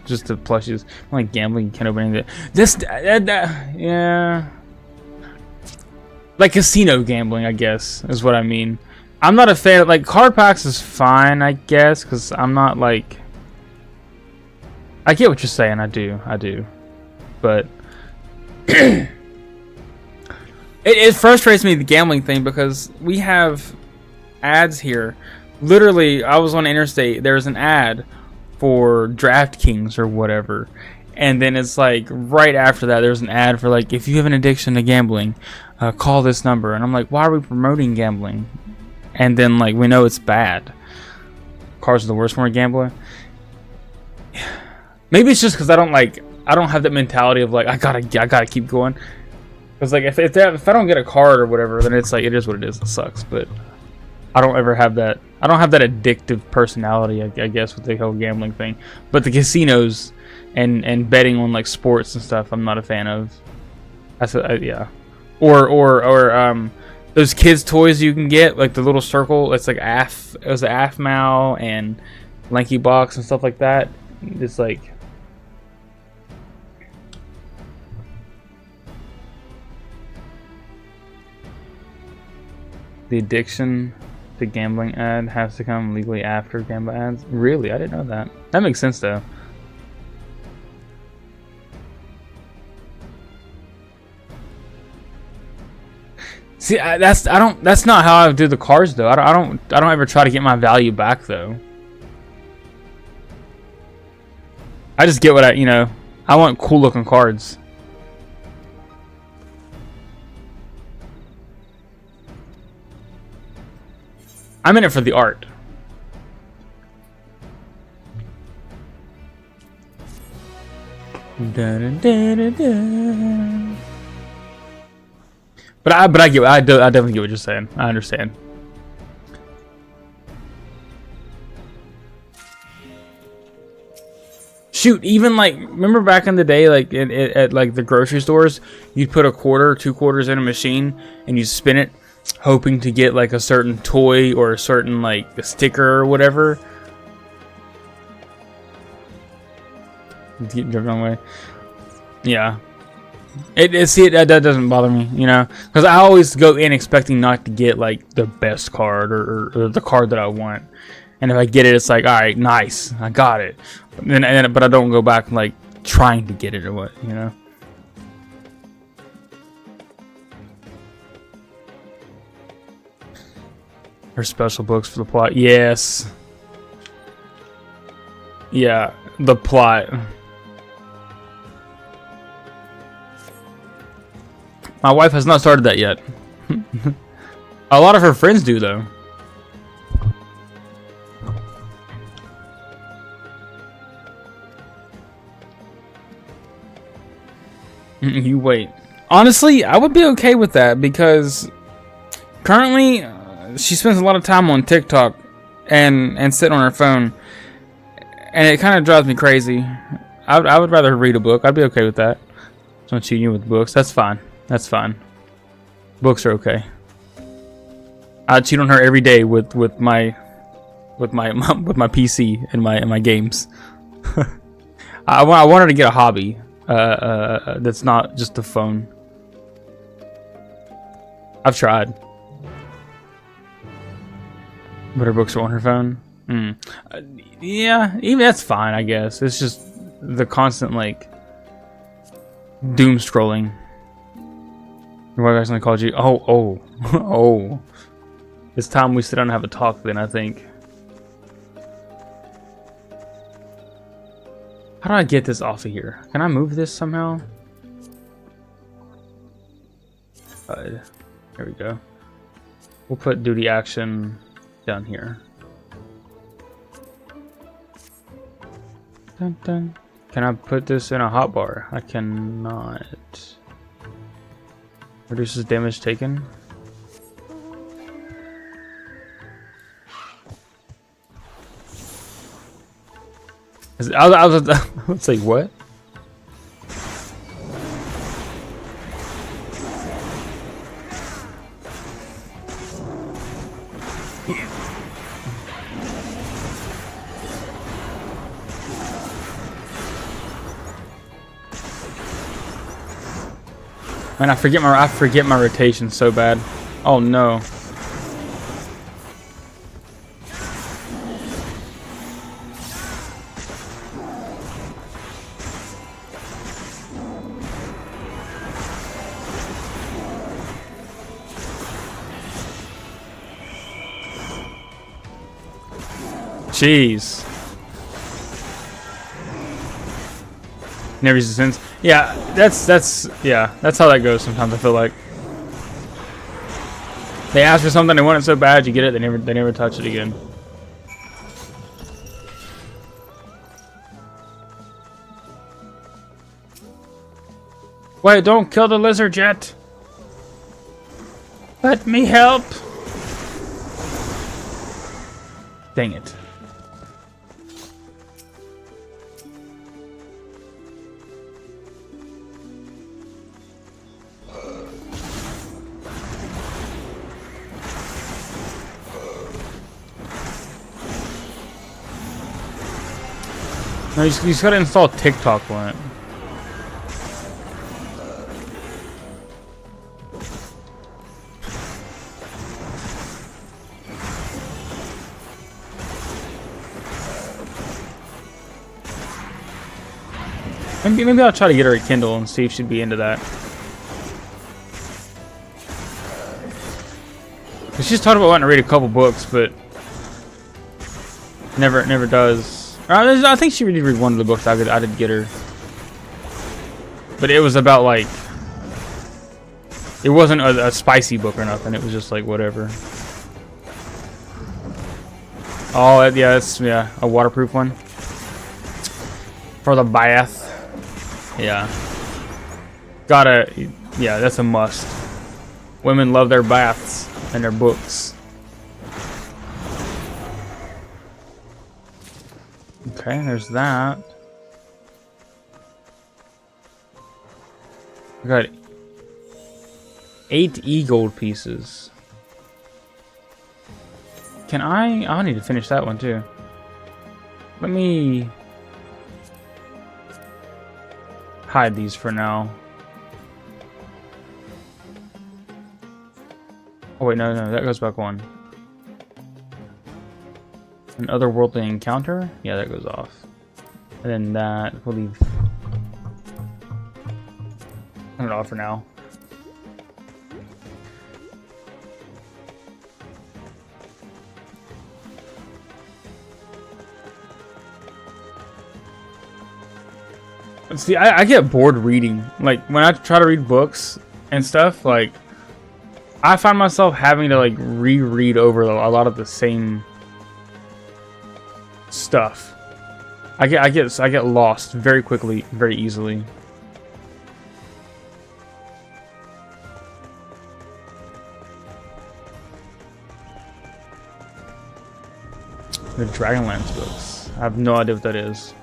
just the plushies, I'm like gambling. You can't open anything. Yeah, like casino gambling, I guess is what I mean. I'm not a fan of, like, card packs is fine, I guess, because I'm not like. I get what you're saying. I do, but it frustrates me, the gambling thing, because we have ads here. Literally, I was on Interstate. There's an ad for DraftKings or whatever, and then it's like right after that, there's an ad for like, if you have an addiction to gambling, call this number. And I'm like, why are we promoting gambling? And then like we know it's bad. Cards are the worst form of gambling. Maybe it's just because I don't have that mentality of like I gotta keep going. Because like if I don't get a card or whatever, then it's like it is what it is. It sucks, but I don't ever have that. I don't have that addictive personality, I guess, with the whole gambling thing. But the casinos and betting on like sports and stuff, I'm not a fan of. Yeah. Or those kids' toys you can get, like the little circle. It's like it was AFMAL and Lanky Box and stuff like that. It's like. The addiction to gambling ad has to come legally after gambling ads. Really? I didn't know that. That makes sense though. See, that's not how I do the cards though. I don't ever try to get my value back though. I just get what I want cool looking cards. I'm in it for the art. But I definitely get what you're saying. I understand. Shoot, even like, remember back in the day, like at like the grocery stores, you'd put a quarter or 2 quarters in a machine and you spin it, hoping to get like a certain toy or a certain like a sticker or whatever. Get driven away. Yeah. That doesn't bother me, because I always go in expecting not to get like the best card or the card that I want, and if I get it, it's like, all right, nice, I got it. But I don't go back like trying to get it or what, Or special books for the plot. Yes. Yeah, the plot. My wife has not started that yet. A lot of her friends do, though. You wait. Honestly, I would be okay with that because currently she spends a lot of time on TikTok and sitting on her phone, and it kind of drives me crazy. I would rather read a book. I'd be okay with that. Don't cheat you with books. That's fine. That's fine. Books are okay. I'd cheat on her every day with my PC and my games. I want her to get a hobby that's not just a phone. I've tried, but her books are on her phone. Yeah, even that's fine, I guess. It's just the constant like doom scrolling. Your wife accidentally called you. Oh. It's time we sit down and have a talk then, I think. How do I get this off of here? Can I move this somehow? There we go. We'll put duty action down here. Dun, dun. Can I put this in a hotbar? I cannot. Reduces damage taken. I was like, what? Man, I forget my rotation so bad. Oh no. Jeez. Never used sense. Yeah, that's how that goes sometimes. I feel like they ask for something, they want it so bad, you get it, they never touch it again. Wait, don't kill the lizard yet. Let me help. Dang it. No, you just gotta install TikTok on it. Maybe I'll try to get her a Kindle and see if she'd be into that. She's talked about wanting to read a couple books, but never does. I think she did read one of the books I did get her, but it was about like, it wasn't a spicy book or nothing. It was just like whatever. Oh yeah, that's a waterproof one for the bath. Yeah, that's a must. Women love their baths and their books. Okay, there's that. I got 8 e-gold pieces. I'll need to finish that one too. Let me hide these for now. Oh wait, no, that goes back one. An otherworldly encounter? Yeah, that goes off. And then that will leave. Turn it off for now. See, I get bored reading. Like, when I try to read books and stuff, like, I find myself having to, like, reread over a lot of the same stuff. I get lost very quickly, very easily. The Dragonlance books. I have no idea what that is.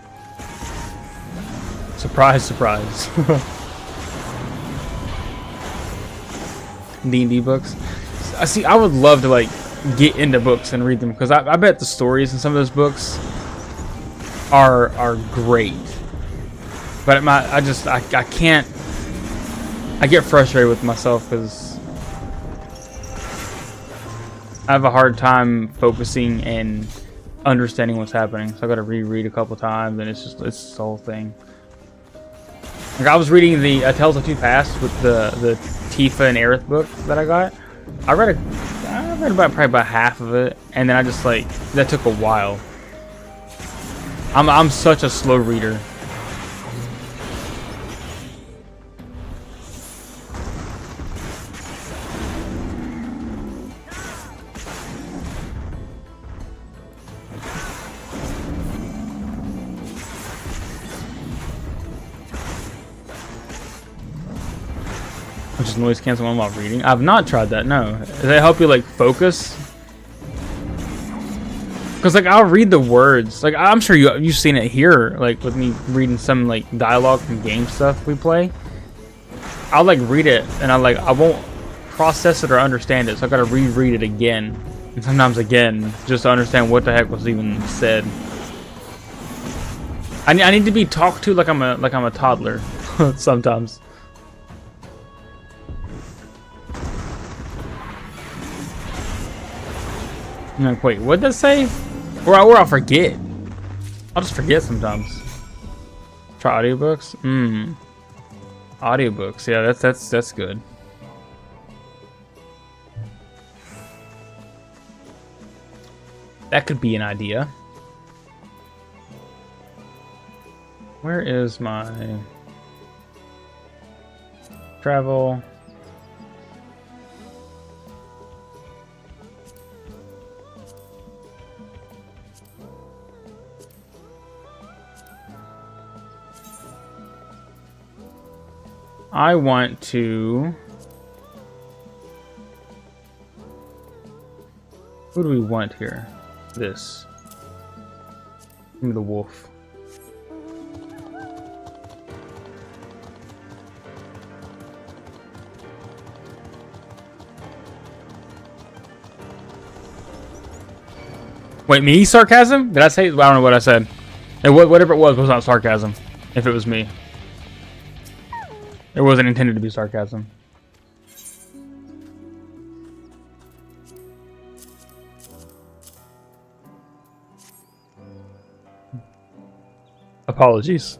Surprise, surprise. D&D books. I would love to like get into books and read them because I bet the stories in some of those books are great. But I can't. I get frustrated with myself because I have a hard time focusing and understanding what's happening. So I got to reread a couple times, and it's the whole thing. Like I was reading the Tales of Two Pasts with the Tifa and Aerith book that I got. I read probably about half of it, and then I just like that took a while. I'm such a slow reader. Which is noise cancel when I'm not reading. I've not tried that, no. Does that help you like focus? Because like I'll read the words. Like I'm sure you've seen it here, like with me reading some like dialogue from game stuff we play. I'll like read it and I won't process it or understand it, so I gotta reread it again. And sometimes again, just to understand what the heck was even said. I need to be talked to like I'm a toddler sometimes. I'm like, wait, what'd that say? Or I'll forget. I'll just forget sometimes. Try audiobooks? Audiobooks, yeah, that's good. That could be an idea. Where is my travel? I want to... Who do we want here? This. Give me the wolf. Wait, me? Sarcasm? Did I say? I don't know what I said. Whatever it was not sarcasm. If it was me. It wasn't intended to be sarcasm. Apologies.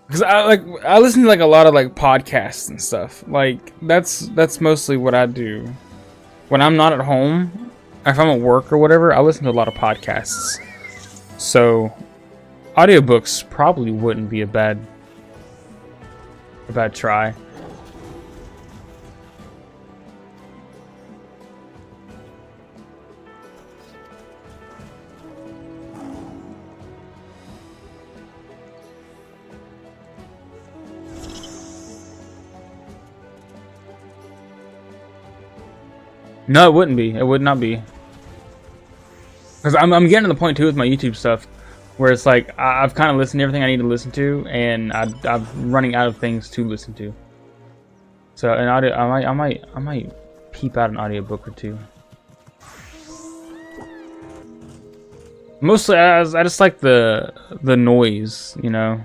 Because I listen to like a lot of like podcasts and stuff. Like that's mostly what I do. When I'm not at home, if I'm at work or whatever, I listen to a lot of podcasts. So audiobooks probably wouldn't be a bad try. No, it wouldn't be. It would not be. Because I'm getting to the point too with my YouTube stuff, where it's like I've kind of listened to everything I need to listen to, and I'm running out of things to listen to. So an audio, I might peep out an audiobook or two. Mostly, I just like the noise, you know.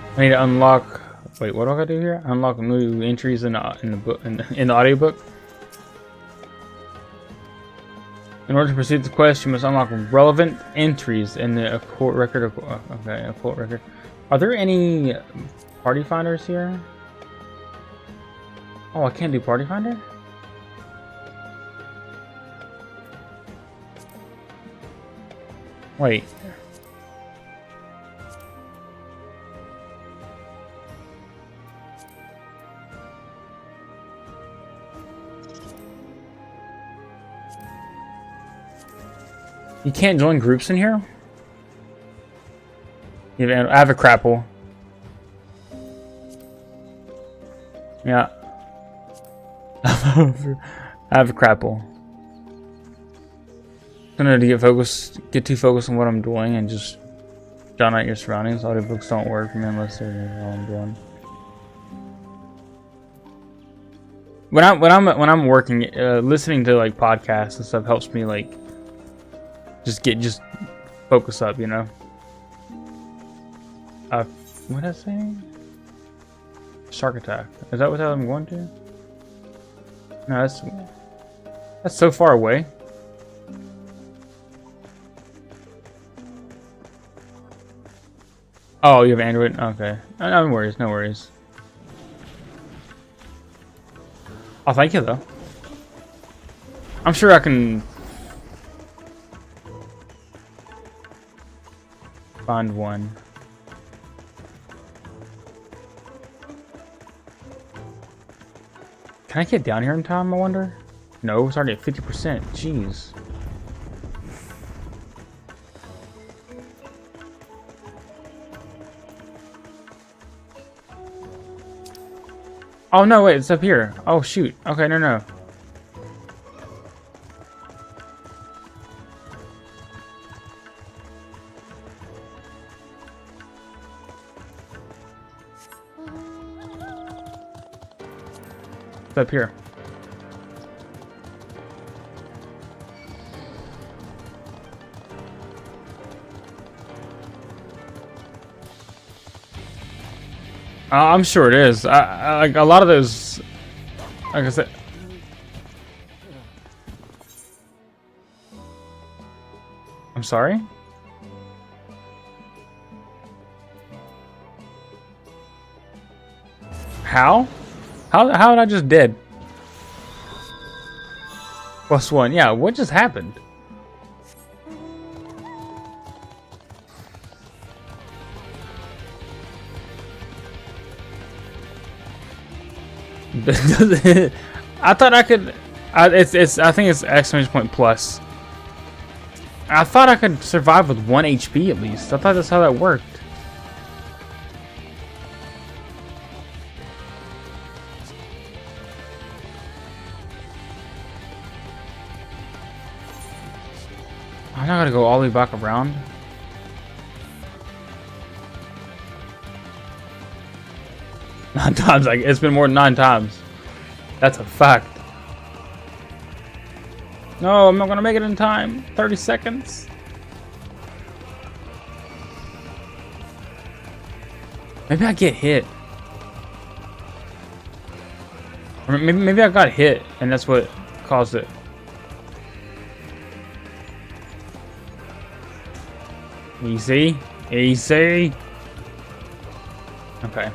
I need to unlock. Wait, what do I gotta do here? Unlock new entries in the book in the audiobook. In order to proceed the quest, you must unlock relevant entries in the occult record. Okay, occult record. Are there any party finders here? Oh, I can't do party finder. Wait. You can't join groups in here? I have a crapple. Yeah. I have a crapple. I'm gonna get too focused on what I'm doing and just drown out your surroundings. Audiobooks don't work for me unless they're all I'm doing. When I'm working, listening to like podcasts and stuff helps me like just focus up, you know. What did I say? Shark attack. Is that what I'm going to? No, that's so far away. Oh, you have Android? Okay. No worries, no worries. Oh, thank you though. I'm sure I can find one. Can I get down here in time, I wonder? No, it's already at 50%. Jeez. Oh no, wait, it's up here. Oh shoot. Okay, no. It's up here. I'm sure it is. I like a lot of those. Like I said. I'm sorry. How? How did I just dead? +1. Yeah. What just happened? I thought I could. It's. I think it's exclamation point plus. I thought I could survive with 1 HP at least. I thought that's how that worked. I'm not gonna go all the way back around. Nine times, like it's been more than 9 times. That's a fact. No, I'm not gonna make it in time. 30 seconds. Maybe I get hit. Or maybe I got hit and that's what caused it. Easy. Easy. Okay.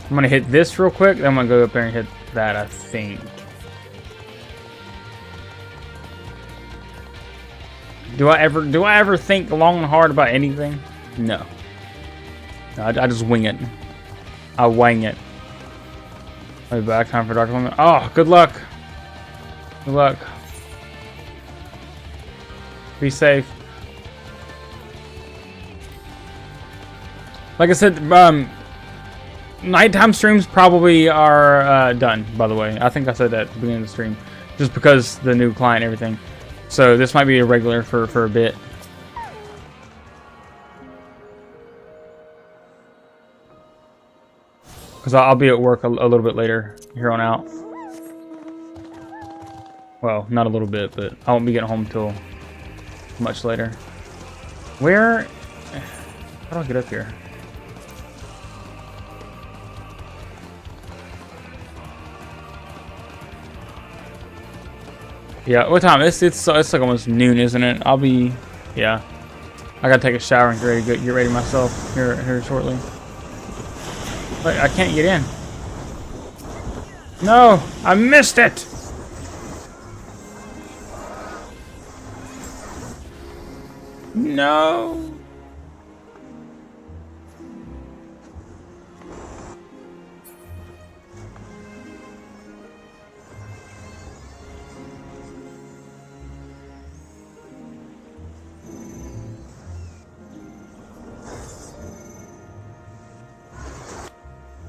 I'm gonna hit this real quick, then I'm gonna go up there and hit that, I think. Do I ever think long and hard about anything? No. I just wing it. I wang it. I'll be back. Time for Dr. Lemon. Oh, good luck. Good luck. Be safe. Like I said, nighttime streams probably are done, by the way. I think I said that at the beginning of the stream. Just because the new client and everything. So this might be a regular for a bit. Because I'll be at work a little bit later here on out. Well, not a little bit, but I won't be getting home till much later. Where? How do I get up here? Yeah, what time? It's like almost noon, isn't it? I'll be, yeah. I gotta take a shower and get ready myself here shortly. Wait, I can't get in. No, I missed it. No.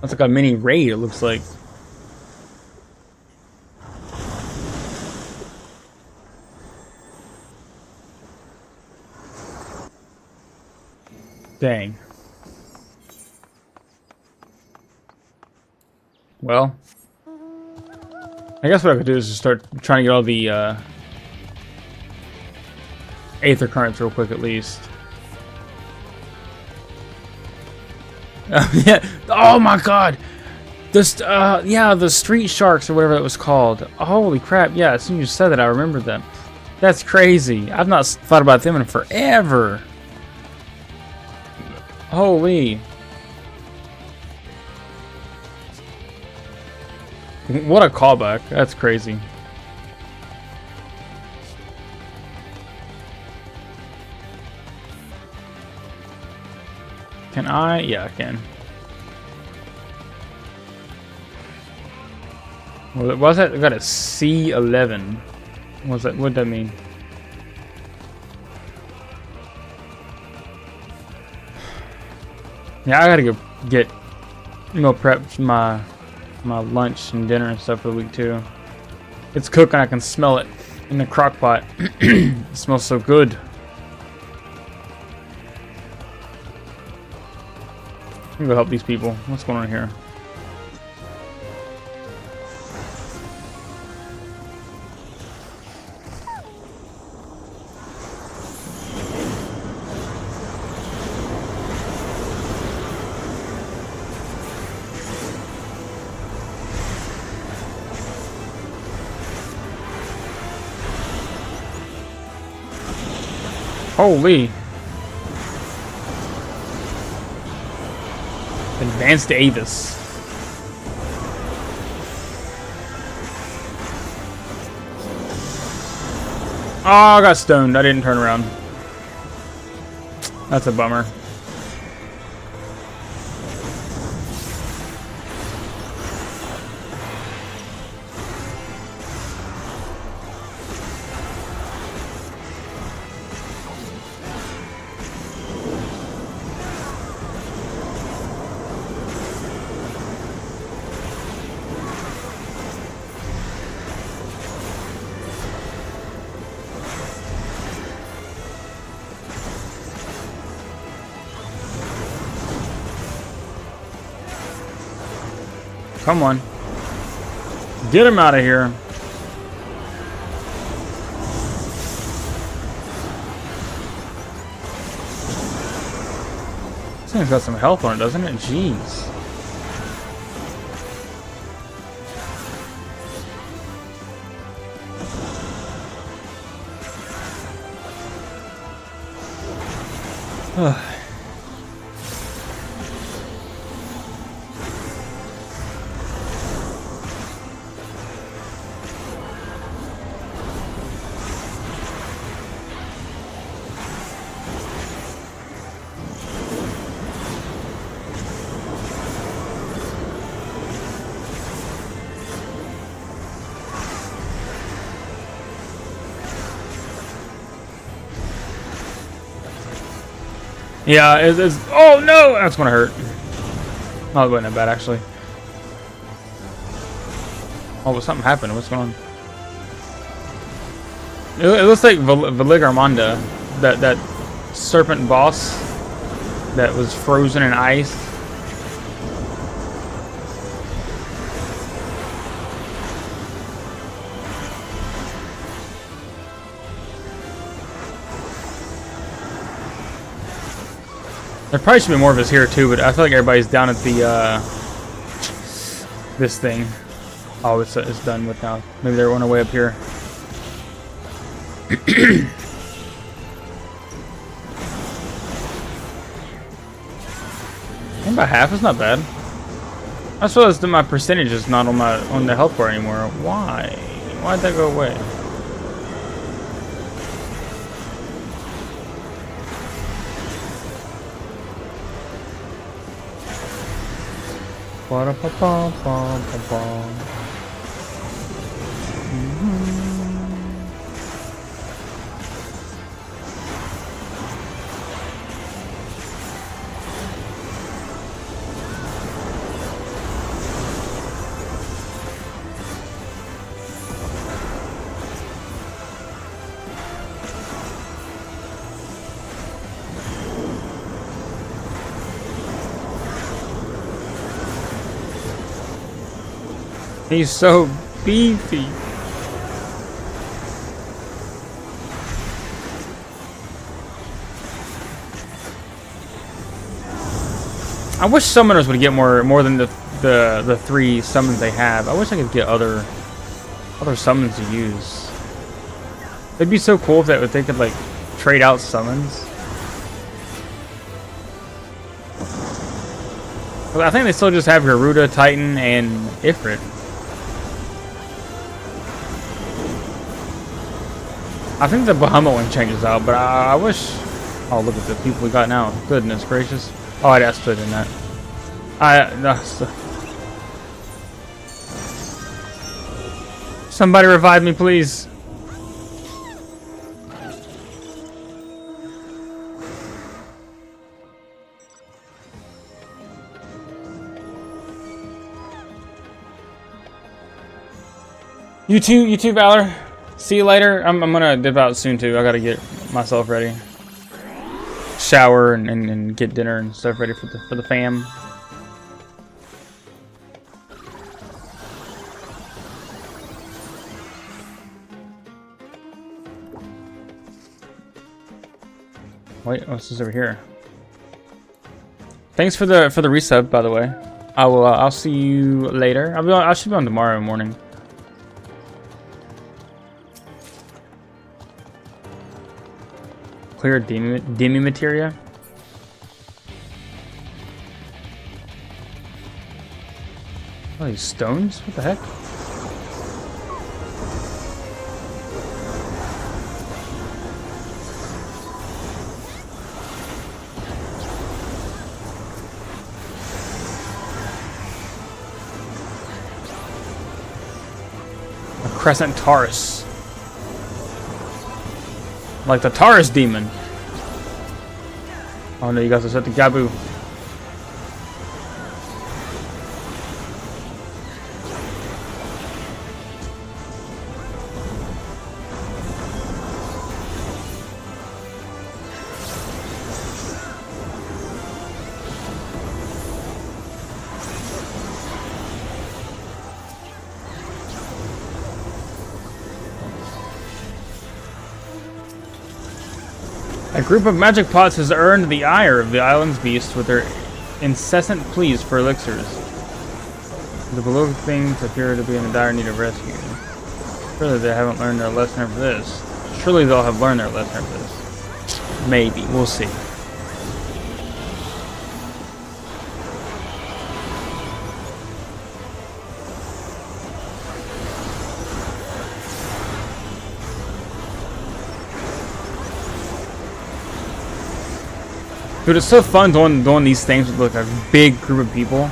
That's like a mini raid, it looks like. Dang. Well, I guess what I could do is just start trying to get all the Aether Currents real quick at least. Yeah. Oh my god! Yeah, the street sharks or whatever it was called. Holy crap, yeah, as soon as you said that I remembered them. That's crazy. I've not thought about them in forever. Holy. What a callback. That's crazy. Can I? Yeah, I can. What was that? I got a C11. What's that? What'd that mean? Yeah, I gotta go get prep my my lunch and dinner and stuff for the week too. It's cooking. I can smell it in the crock pot. It smells so good. I'm gonna go help these people. What's going on here? Holy. Advanced Avis. Oh, I got stoned. I didn't turn around. That's a bummer. Come on. Get him out of here. This thing's got some health on it, doesn't it? Jeez. Ugh. Yeah, it's oh no, that's gonna hurt. Oh, it wasn't that bad actually. Oh, but something happened. What's going on? It looks like Veligarmonda, that serpent boss that was frozen in ice. There probably should be more of us here too, but I feel like everybody's down at the this thing. Oh, it's done with now. Maybe they're on their way up here. And about half is not bad. I suppose that my percentage is not on the health bar anymore. Why? Why'd that go away? He's so beefy. I wish summoners would get more than the 3 summons they have. I wish I could get other summons to use. It'd be so cool if they could like trade out summons. But I think they still just have Garuda, Titan, and Ifrit. I think the Bahamut one changes out, but I wish... Oh, look at the people we got now. Goodness gracious. Oh, I'd have stood in that. Somebody revive me, please. You too, Valor. See you later. I'm gonna dip out soon too. I gotta get myself ready. Shower and get dinner and stuff ready for the fam. Wait, what's this over here? Thanks for the resub, by the way. I'll see you later. I should be on tomorrow morning. Clear demi materia. Oh, these stones? What the heck? Crescent Taurus. Like the Taurus demon. Oh no, you guys are set the Gabu. A group of magic pots has earned the ire of the island's beasts with their incessant pleas for elixirs. The beloved things appear to be in dire need of rescue. Surely they haven't learned their lesson after this. Surely they'll have learned their lesson after this. Maybe. We'll see. Dude, it's so fun doing these things with like a big group of people.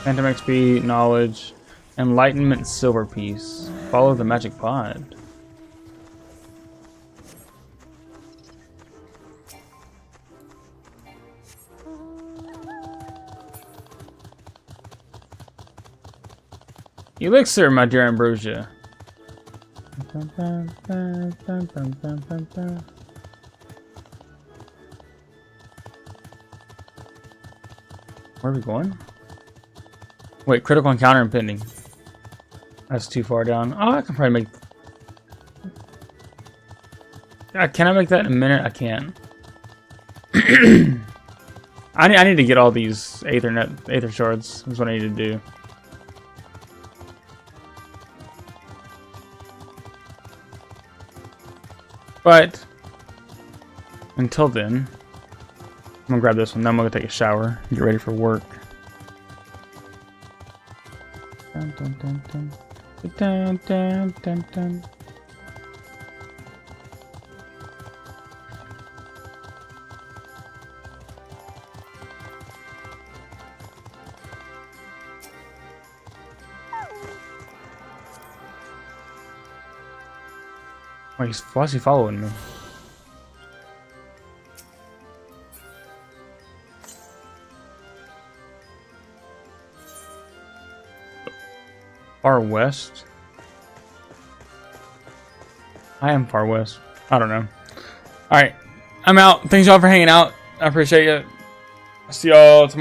Phantom XP, knowledge, enlightenment, silver piece. Follow the magic pod. Elixir, my dear Ambrosia. Where are we going? Wait, critical encounter impending. That's too far down. Oh, I can probably make... Can I make that in a minute? I can. I need to get all these Aether shards. That's what I need to do. But until then, I'm gonna grab this one. Then I'm gonna take a shower, get ready for work. Dun, dun, dun, dun. Dun, dun, dun, dun. Why is he following me? Far west? I am far west. I don't know. Alright. I'm out. Thanks y'all for hanging out. I appreciate it. See y'all tomorrow.